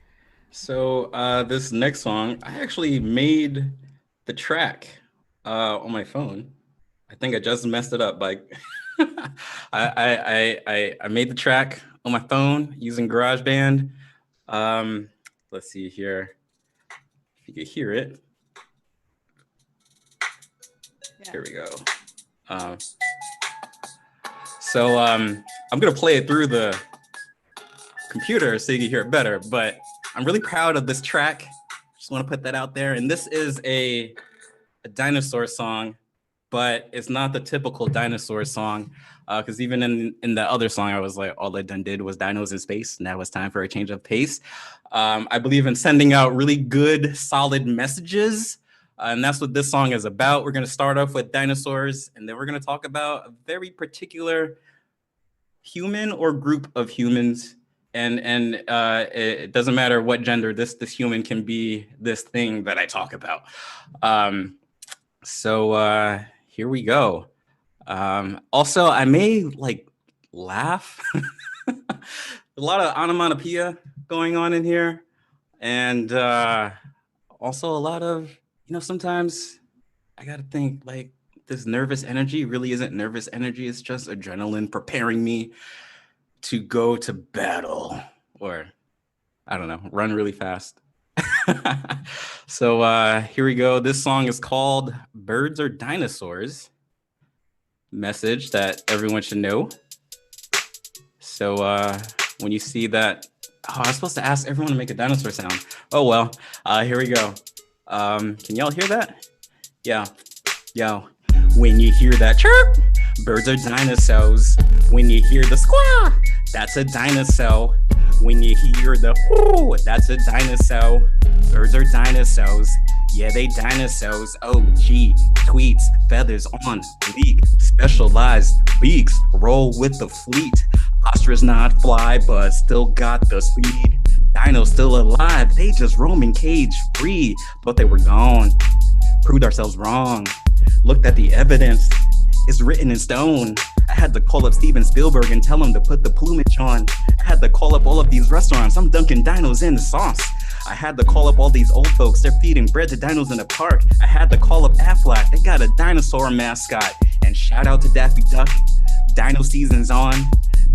So this next song, I actually made the track on my phone. I think I just messed it up. Like I made the track on my phone using GarageBand. Let's see here. If you could hear it. Yeah. Here we go. So I'm gonna play it through the computer so you can hear it better, but I'm really proud of this track. Just want to put that out there. And this is a dinosaur song, but it's not the typical dinosaur song. Because even in the other song, I was like, all I done did was dinos in space. Now it's time for a change of pace. I believe in sending out really good, solid messages. And that's what this song is about. We're going to start off with dinosaurs, and then we're going to talk about a very particular human or group of humans. And it doesn't matter what gender this human can be, this thing that I talk about. So here we go. Also, I may like laugh. A lot of onomatopoeia going on in here. And also a lot of, sometimes I got to think like this nervous energy really isn't nervous energy. It's just adrenaline preparing me to go to battle, or I don't know, run really fast. So here we go. This song is called Birds Are Dinosaurs. Message that everyone should know. So when you see that, I was supposed to ask everyone to make a dinosaur sound. Oh, well, here we go. Can y'all hear that? Yeah. Yo, when you hear that chirp, birds are dinosaurs. When you hear the squawk, that's a dinosaur. When you hear the whoo, that's a dinosaur. Birds are dinosaurs. Yeah, they dinosaurs. OG tweets, feathers on bleak, specialized beaks, roll with the fleet. Ostrich not fly, but still got the speed. Dinos still alive, they just roaming cage free, but they were gone. Proved ourselves wrong. Looked at the evidence, it's written in stone. I had to call up Steven Spielberg and tell him to put the plumage on. I had to call up all of these restaurants, I'm dunking dinos in the sauce. I had to call up all these old folks, they're feeding bread to dinos in the park. I had to call up Aflac, they got a dinosaur mascot. And shout out to Daffy Duck, dino season's on.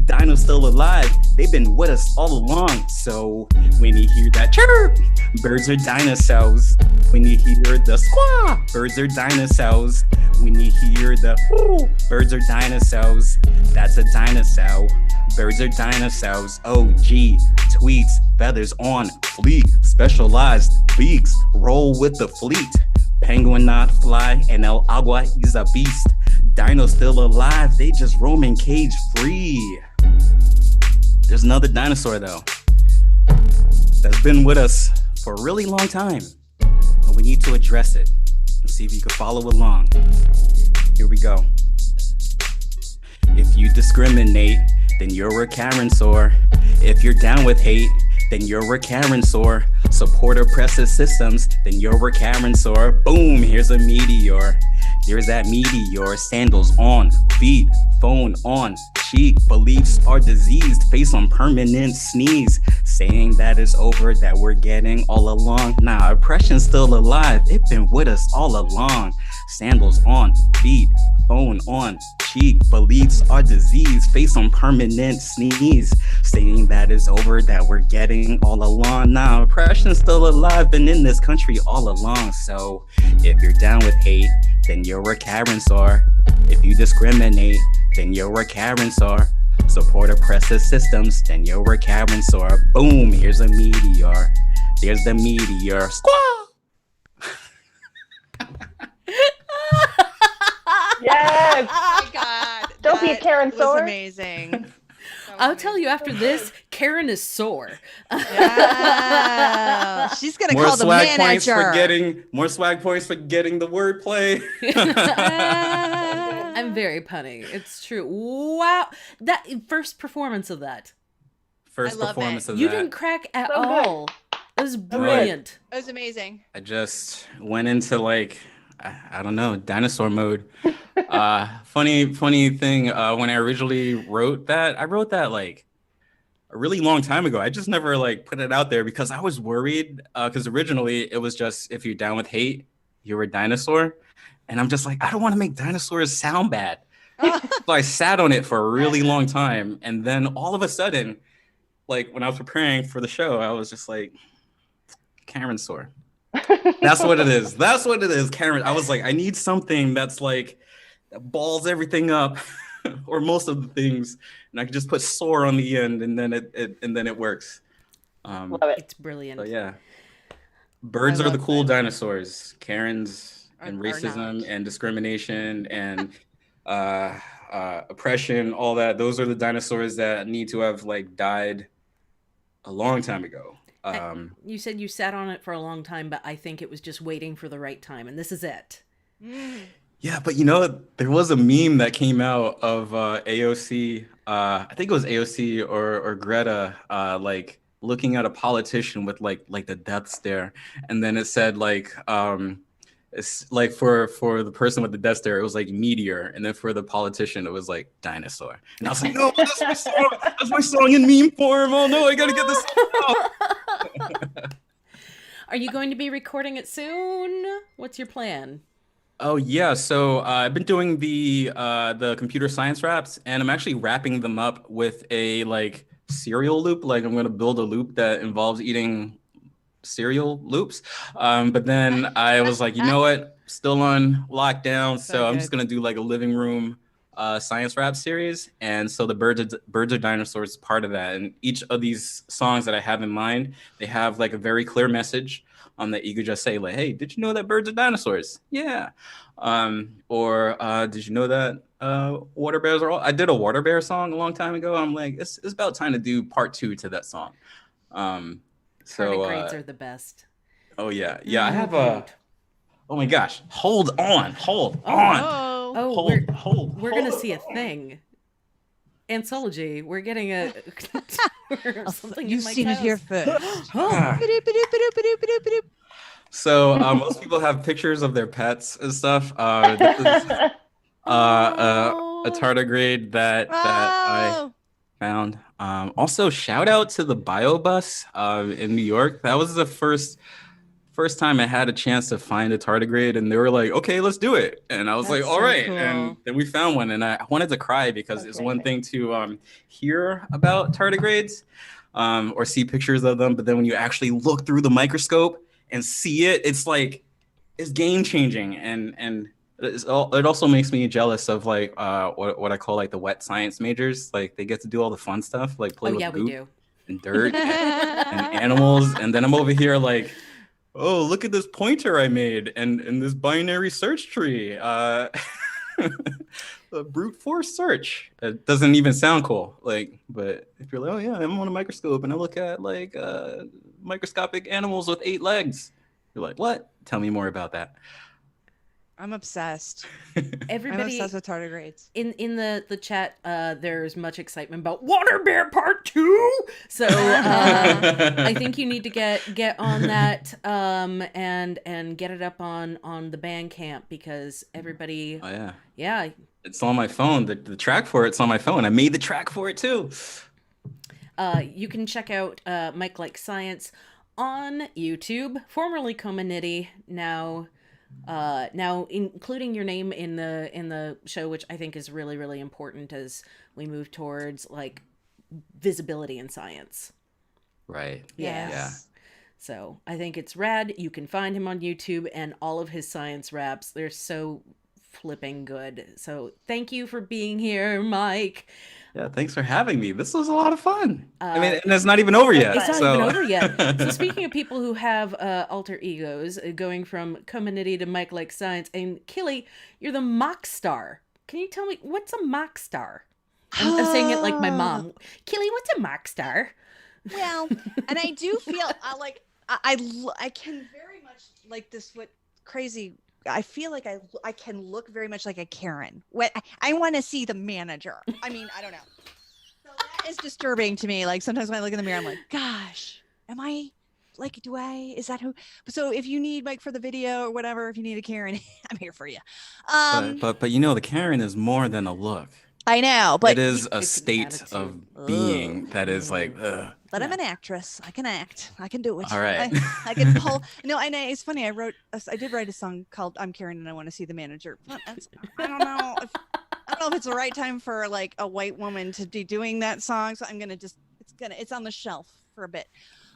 Dinos still alive, they've been with us all along. So when you hear that chirp, birds are dinosaurs. When you hear the squawk, birds are dinosaurs. When you hear the whoo, birds are dinosaurs. That's a dinosaur. Birds are dinosaurs. OG tweets, feathers on fleek, specialized beaks, roll with the fleet. Penguin not fly, and El Agua is a beast. Dinos still alive, they just roaming cage free. There's another dinosaur though, that's been with us for a really long time. And we need to address it and see if you can follow along. Here we go. If you discriminate, then you're a Karen sore. If you're down with hate, then you're a Karen sore. Support oppressive systems, then you're a Karen sore. Boom, here's a meteor. There's that meteor, sandals on, feet, phone on, cheek. Beliefs are diseased, face on permanent sneeze. Saying that it's over, that we're getting all along. Nah, oppression's still alive, it been with us all along. Sandals on, feet, phone on, cheek. Beliefs are diseased, face on permanent sneeze. Saying that it's over, that we're getting all along. Nah, oppression's still alive, been in this country all along. So if you're down with hate, then you're a Karen sore. If you discriminate, then you're a Karen sore. Support oppressive systems, then you're a Karen sore. Boom, here's a meteor. There's the meteor. Squaw! Yes. Oh my God. Don't be a Karen was sore. amazing. I'll tell you after this, Karen is sore. Yeah. She's gonna More call the swag points manager. for getting the wordplay. I'm very punny. It's true. Wow. That first performance of that. First I love performance it. of You that. didn't crack at So good. all. It was brilliant. It was amazing. I just went into like, I don't know, dinosaur mode. Funny thing. When I originally wrote that, I wrote that like a really long time ago. I just never like put it out there because I was worried. Because originally it was just if you're down with hate, you're a dinosaur, and I'm just like I don't want to make dinosaurs sound bad. So I sat on it for a really long time, and then all of a sudden, like when I was preparing for the show, I was just like, Karen sore. That's what it is. That's what it is, Karen. I was like, I need something that's like that balls everything up, or most of the things, and I can just put sore on the end, and then it works. Love it. It's brilliant. So yeah, birds are the cool love it. dinosaurs. Karens and Are racism not. and discrimination and oppression, all that. Those are the dinosaurs that need to have like died a long time ago. You said you sat on it for a long time, but I think it was just waiting for the right time, and this is it. Yeah, but you know, there was a meme that came out of AOC. I think it was AOC or Greta, like looking at a politician with like the death stare, and then it said like it's like for the person with the death stare, it was like meteor, and then for the politician, it was like dinosaur. And I was like, no, that's my song. That's my song in meme form. Oh no, I gotta get this out. Are you going to be recording it soon? What's your plan? Oh yeah, so I've been doing the computer science raps, and I'm actually wrapping them up with a like cereal loop. Like I'm gonna build a loop that involves eating cereal loops. But then I was like, you know what? Still on lockdown, so I'm just gonna do like a living room science rap series. And so the birds are dinosaurs is part of that. And each of these songs that I have in mind, they have like a very clear message that you could just say like, hey, did you know that birds are dinosaurs? Yeah. Or did you know that water bears are all? I did a water bear song a long time ago. I'm like, it's about time to do part 2 to that song. Tardigrades are the best. Oh yeah, I have cute. oh my gosh, hold on. Oh, we're gonna hold see a thing. AnthSOLogy, we're getting a something. You've in my seen it toes. here first. Ah. So most people have pictures of their pets and stuff. This is a tardigrade that I found. Also, shout out to the Biobus in New York. That was the first time I had a chance to find a tardigrade, and they were like, "Okay, let's do it." And I was like, That's "All so right." cool. And then we found one, and I wanted to cry because That's it's one amazing. thing to hear about tardigrades or see pictures of them, but then when you actually look through the microscope and see it, it's like it's game changing, and it also makes me jealous of like what I call like the wet science majors. Like they get to do all the fun stuff, like play Oh with yeah, we goop do. and dirt and animals, and then I'm over here like, oh, look at this pointer I made and this binary search tree. A brute force search. It doesn't even sound cool. Like, but if you're like, oh yeah, I'm on a microscope and I look at like microscopic animals with 8 legs. You're like, what? Tell me more about that. I'm obsessed. I'm Everybody obsessed with tardigrades. in the chat, there's much excitement about Water Bear Part 2. So I think you need to get on that and get it up on the Bandcamp because everybody. Oh yeah. Yeah. It's on my phone. The track for it's on my phone. I made the track for it too. You can check out Mike Like Science on YouTube, formerly Comanity, now including your name in the show, which I think is really, really important as we move towards like visibility in science. Right. Yeah. Yeah. So I think it's rad. You can find him on YouTube and all of his science raps. They're so flipping good. So thank you for being here, Mike. Yeah, thanks for having me. This was a lot of fun. I mean, and it's not even over yet. It's not so. even over yet. So speaking of people who have alter egos, going from Comanity to Mike Like Science, and Killy, you're the mock star. Can you tell me what's a mock star? I'm saying it like my mom. Killy, what's a mock star? Well, and I do feel like I can very much like this. What crazy? I feel like I can look very much like a Karen. What I want to see the manager. I mean, I don't know. So that is disturbing to me. Like sometimes when I look in the mirror, I'm like, gosh, am I like, is that who? So if you need like for the video or whatever, if you need a Karen, I'm here for you. But you know, the Karen is more than a look. I know, It but is a It's an state attitude. of being that is like, ugh. but I'm Yeah. an actress. I can act. I can do it. All right. I can pull. No, I know it's funny. I did write a song called "I'm Karen and I Want to See the Manager." But I don't know if it's the right time for like a white woman to be doing that song. So I'm gonna it's on the shelf for a bit.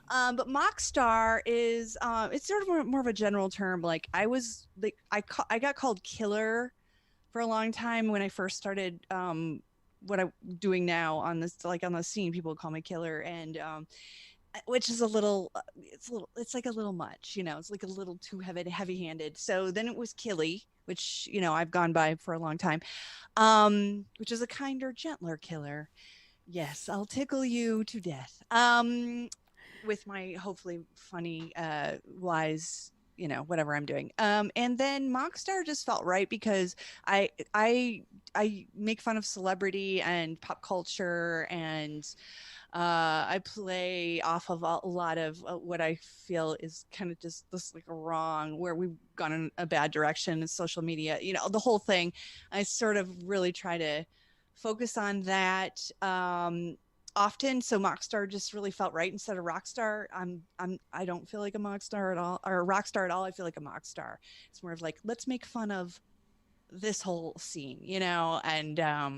But mock star is it's sort of more of a general term. Like I was like I got called killer for a long time when I first started what I'm doing now on this, like on the scene. People call me killer, and which is it's like a little much, you know, it's like a little too heavy handed. So then it was Killy, which, you know, I've gone by for a long time, which is a kinder, gentler killer. Yes, I'll tickle you to death. With my hopefully funny, wise, you know, whatever I'm doing. And then Mockstar just felt right because I make fun of celebrity and pop culture, and I play off of a lot of what I feel is kind of just this like wrong, where we've gone in a bad direction in social media, you know, the whole thing. I sort of really try to focus on that often. So Mockstar just really felt right instead of Rockstar. I don't feel like a Mockstar at all, or a Rockstar at all. I feel like a Mockstar. It's more of like, let's make fun of this whole scene, you know, and I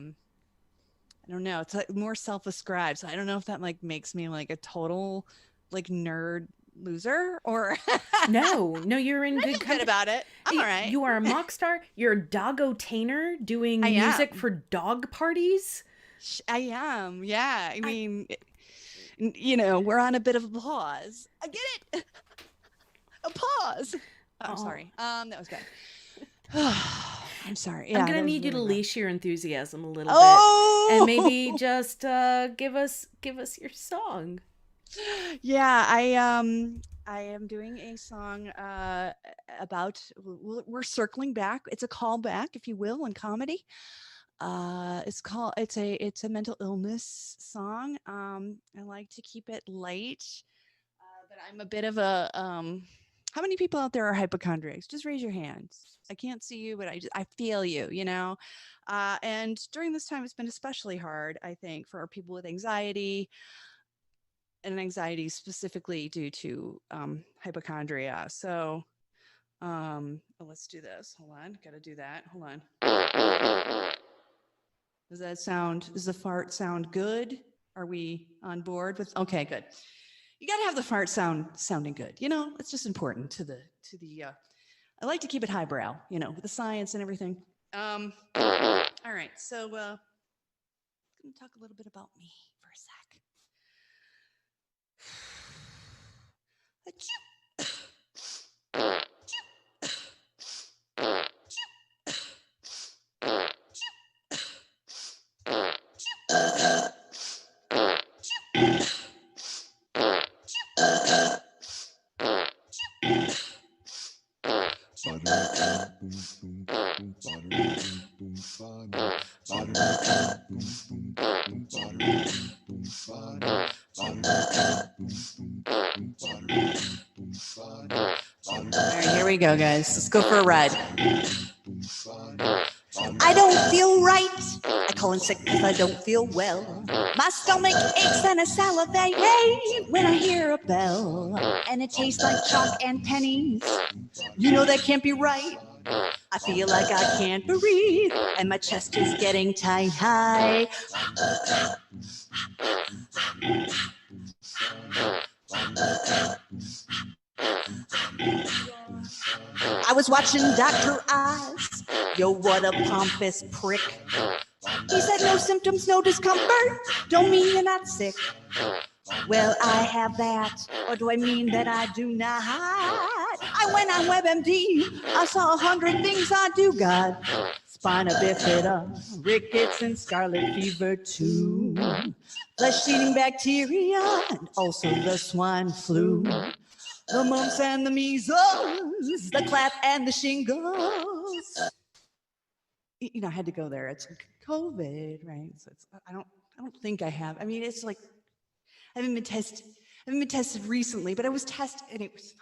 don't know. It's like more self-ascribed. So I don't know if that like makes me like a total like nerd loser or No, you're in I good feel good company. about it. I'm all right. You are a mock star. You're a doggo-tainer doing I music am. for dog parties. I am. Yeah. I mean, you know, we're on a bit of a pause. I get it. A pause. I'm sorry. That was bad. I'm sorry. Yeah, I'm gonna that was need you to really rough. leash your enthusiasm a little Oh! bit, and maybe just give us your song. Yeah, I am doing a song about we're circling back. It's a callback, if you will, in comedy. It's a mental illness song. I like to keep it light, but I'm a bit of a how many people out there are hypochondriacs? Just raise your hands. I can't see you, but I feel you, you know. And during this time, it's been especially hard, I think, for people with anxiety, and anxiety specifically due to hypochondria. So let's do this. Hold on, gotta do that. Hold on. Does the fart sound good? Are we on board with? Okay, good. You got to have the fart sounding good. You know, it's just important to the. I like to keep it highbrow, you know, with the science and everything. All right, so I'm going to talk a little bit about me for a sec. All right, here we go, guys. Let's go for a ride. I don't feel right. I call in sick because I don't feel well. My stomach aches and I salivate when I hear a bell. And it tastes like chalk and pennies. You know that can't be right. I feel like I can't breathe and my chest is getting tight high. I was watching Dr. Oz. Yo, what a pompous prick. He said no symptoms, no discomfort. Don't mean you're not sick. Well, I have that. Or do I mean that I do not? I went on WebMD. I saw 100 things I do got. Spina bifida, rickets, and scarlet fever too. Flesh-eating bacteria, and also the swine flu. The mumps and the measles, the clap and the shingles. You know, I had to go there. It's COVID, right? So I don't think I have. I mean, it's like I haven't been tested. haven't been tested recently, but I was tested and it was fine.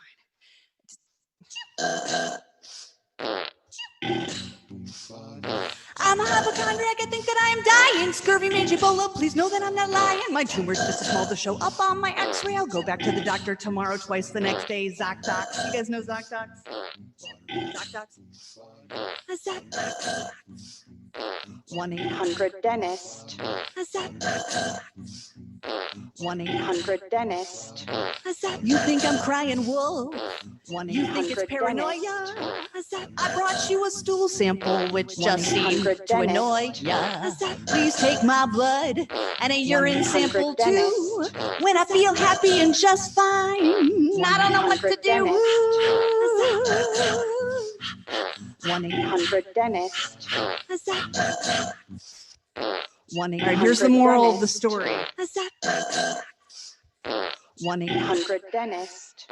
I'm a hypochondriac, I think that I am dying. Scurvy, mange, Ebola, please know that I'm not lying. My tumor's just too small to show up on my x-ray. I'll go back to the doctor tomorrow, twice the next day. ZocDocs. You guys know ZocDocs? ZocDocs? A ZocDocs. 1-800-DENTIST. A ZocDocs. 1-800-DENTIST. You think I'm crying wolf? You think it's paranoia? I brought you a stool sample, which just seemed to annoy ya. Please take my blood and a urine sample too. When I feel happy and just fine, I don't know what to do. 1-800-DENTIST. 1-800. Here's the moral of the story. 1-800-DENTIST.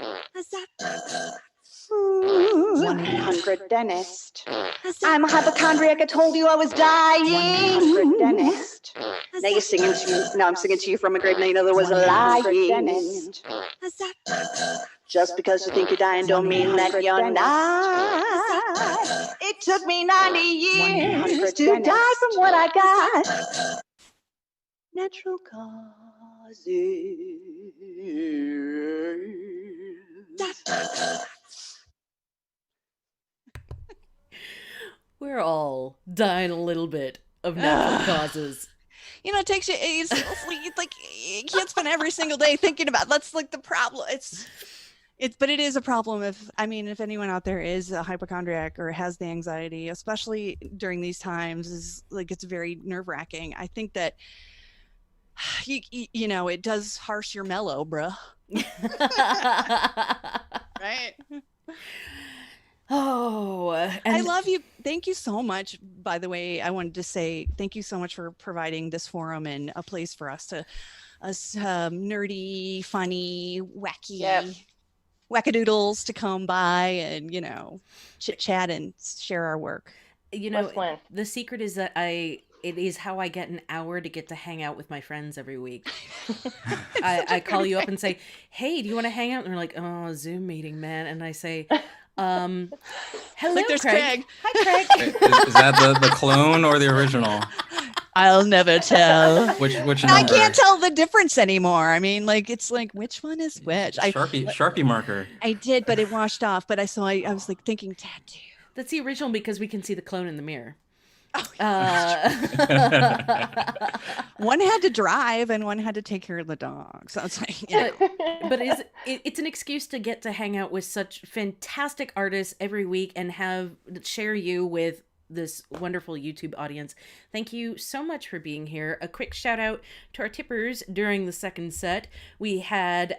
1-800-DENTIST. I'm a hypochondriac. I told you I was dying. 1-800-DENTIST. Now you're singing to me. Now I'm singing to you from a grave. Now you know there was a lying. Just because you think you're dying don't mean that you're not. It took me 90 years to die from what I got. Natural causes. We're all dying a little bit of natural causes. You know, it takes you. It's like you can't spend every single day thinking about. That's like the problem. But it is a problem. If anyone out there is a hypochondriac or has the anxiety, especially during these times, is like it's very nerve-wracking. I think that you know it does harsh your mellow, bruh. Right. Oh, and I love you. Thank you so much. By the way, I wanted to say thank you so much for providing this forum and a place for us nerdy, funny, wacky, wackadoodles to come by and, you know, chit chat and share our work. You know, the secret is that it is how I get an hour to get to hang out with my friends every week. I call you up and say, hey, do you want to hang out? And they're like, oh, Zoom meeting, man. And I say, hello, Like there's Craig. Hi, Craig. Is that the clone or the original? I'll never tell. Which number? I can't tell the difference anymore. I mean, like it's like which one is which? Sharpie marker. I did, but it washed off. But I was like thinking tattoo. That's the original because we can see the clone in the mirror. Oh, one had to drive and one had to take care of the dog. So it's like, yeah. But it's an excuse to get to hang out with such fantastic artists every week and share you with this wonderful YouTube audience. Thank you so much for being here. A quick shout out to our tippers during the second set. We had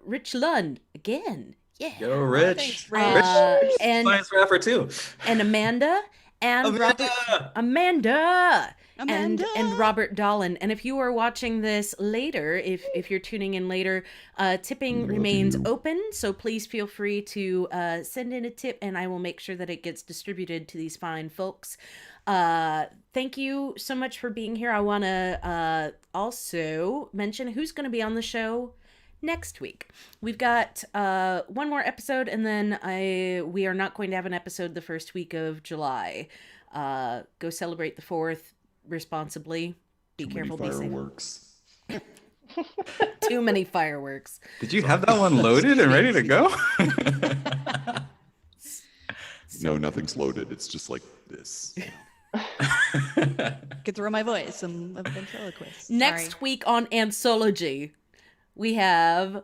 Rich Lund again. Yeah. Yo, Rich. Thanks, Rich. And science rapper too. And Amanda. And Amanda. And Robert Dolan. And if you are watching this later, if you're tuning in later, tipping remains open. So please feel free to send in a tip and I will make sure that it gets distributed to these fine folks. Thank you so much for being here. I want to also mention who's going to be on the show next week. We've got one more episode and then we are not going to have an episode the first week of July. Go celebrate the 4th responsibly. Be careful, be fireworks. safe. Too many fireworks. Did you have that one loaded and ready to go? No, nothing's loaded. It's just like this. Could throw my voice. I'm a ventriloquist. Next week on AnthSOLogy, we have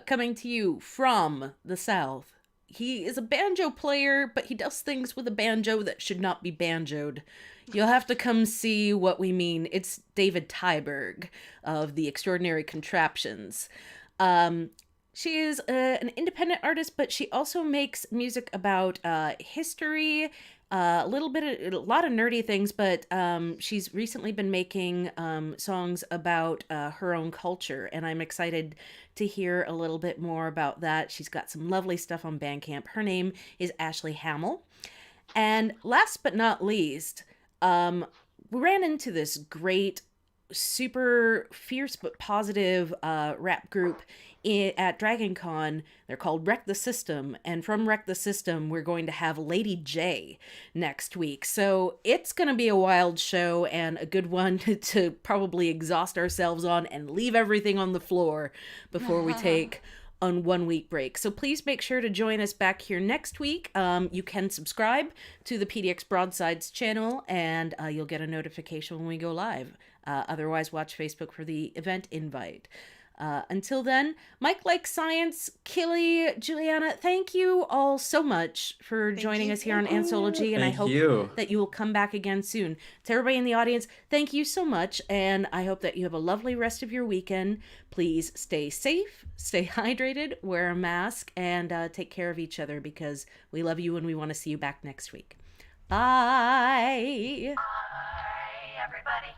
coming to you from the South. He is a banjo player, but he does things with a banjo that should not be banjoed. You'll have to come see what we mean. It's David Tyberg of The Extraordinary Contraptions. She is an independent artist, but she also makes music about history, a lot of nerdy things, but she's recently been making songs about her own culture, and I'm excited to hear a little bit more about that. She's got some lovely stuff on Bandcamp. Her name is Ashley Hamill. And last but not least, we ran into this great super fierce but positive rap group at Dragon Con. They're called Wreck the System, and from Wreck the System we're going to have Lady J next week. So it's going to be a wild show and a good one to probably exhaust ourselves on and leave everything on the floor before we take a 1 week break. So please make sure to join us back here next week. You can subscribe to the PDX Broadsides channel, and you'll get a notification when we go live. Otherwise, watch Facebook for the event invite. Until then, Mike Likes Science, Killy, Juliana, thank you all so much for joining us here on AnthSOLogy, and I hope that you will come back again soon. To everybody in the audience, thank you so much, and I hope that you have a lovely rest of your weekend. Please stay safe, stay hydrated, wear a mask, and take care of each other, because we love you and we want to see you back next week. Bye! Bye, everybody.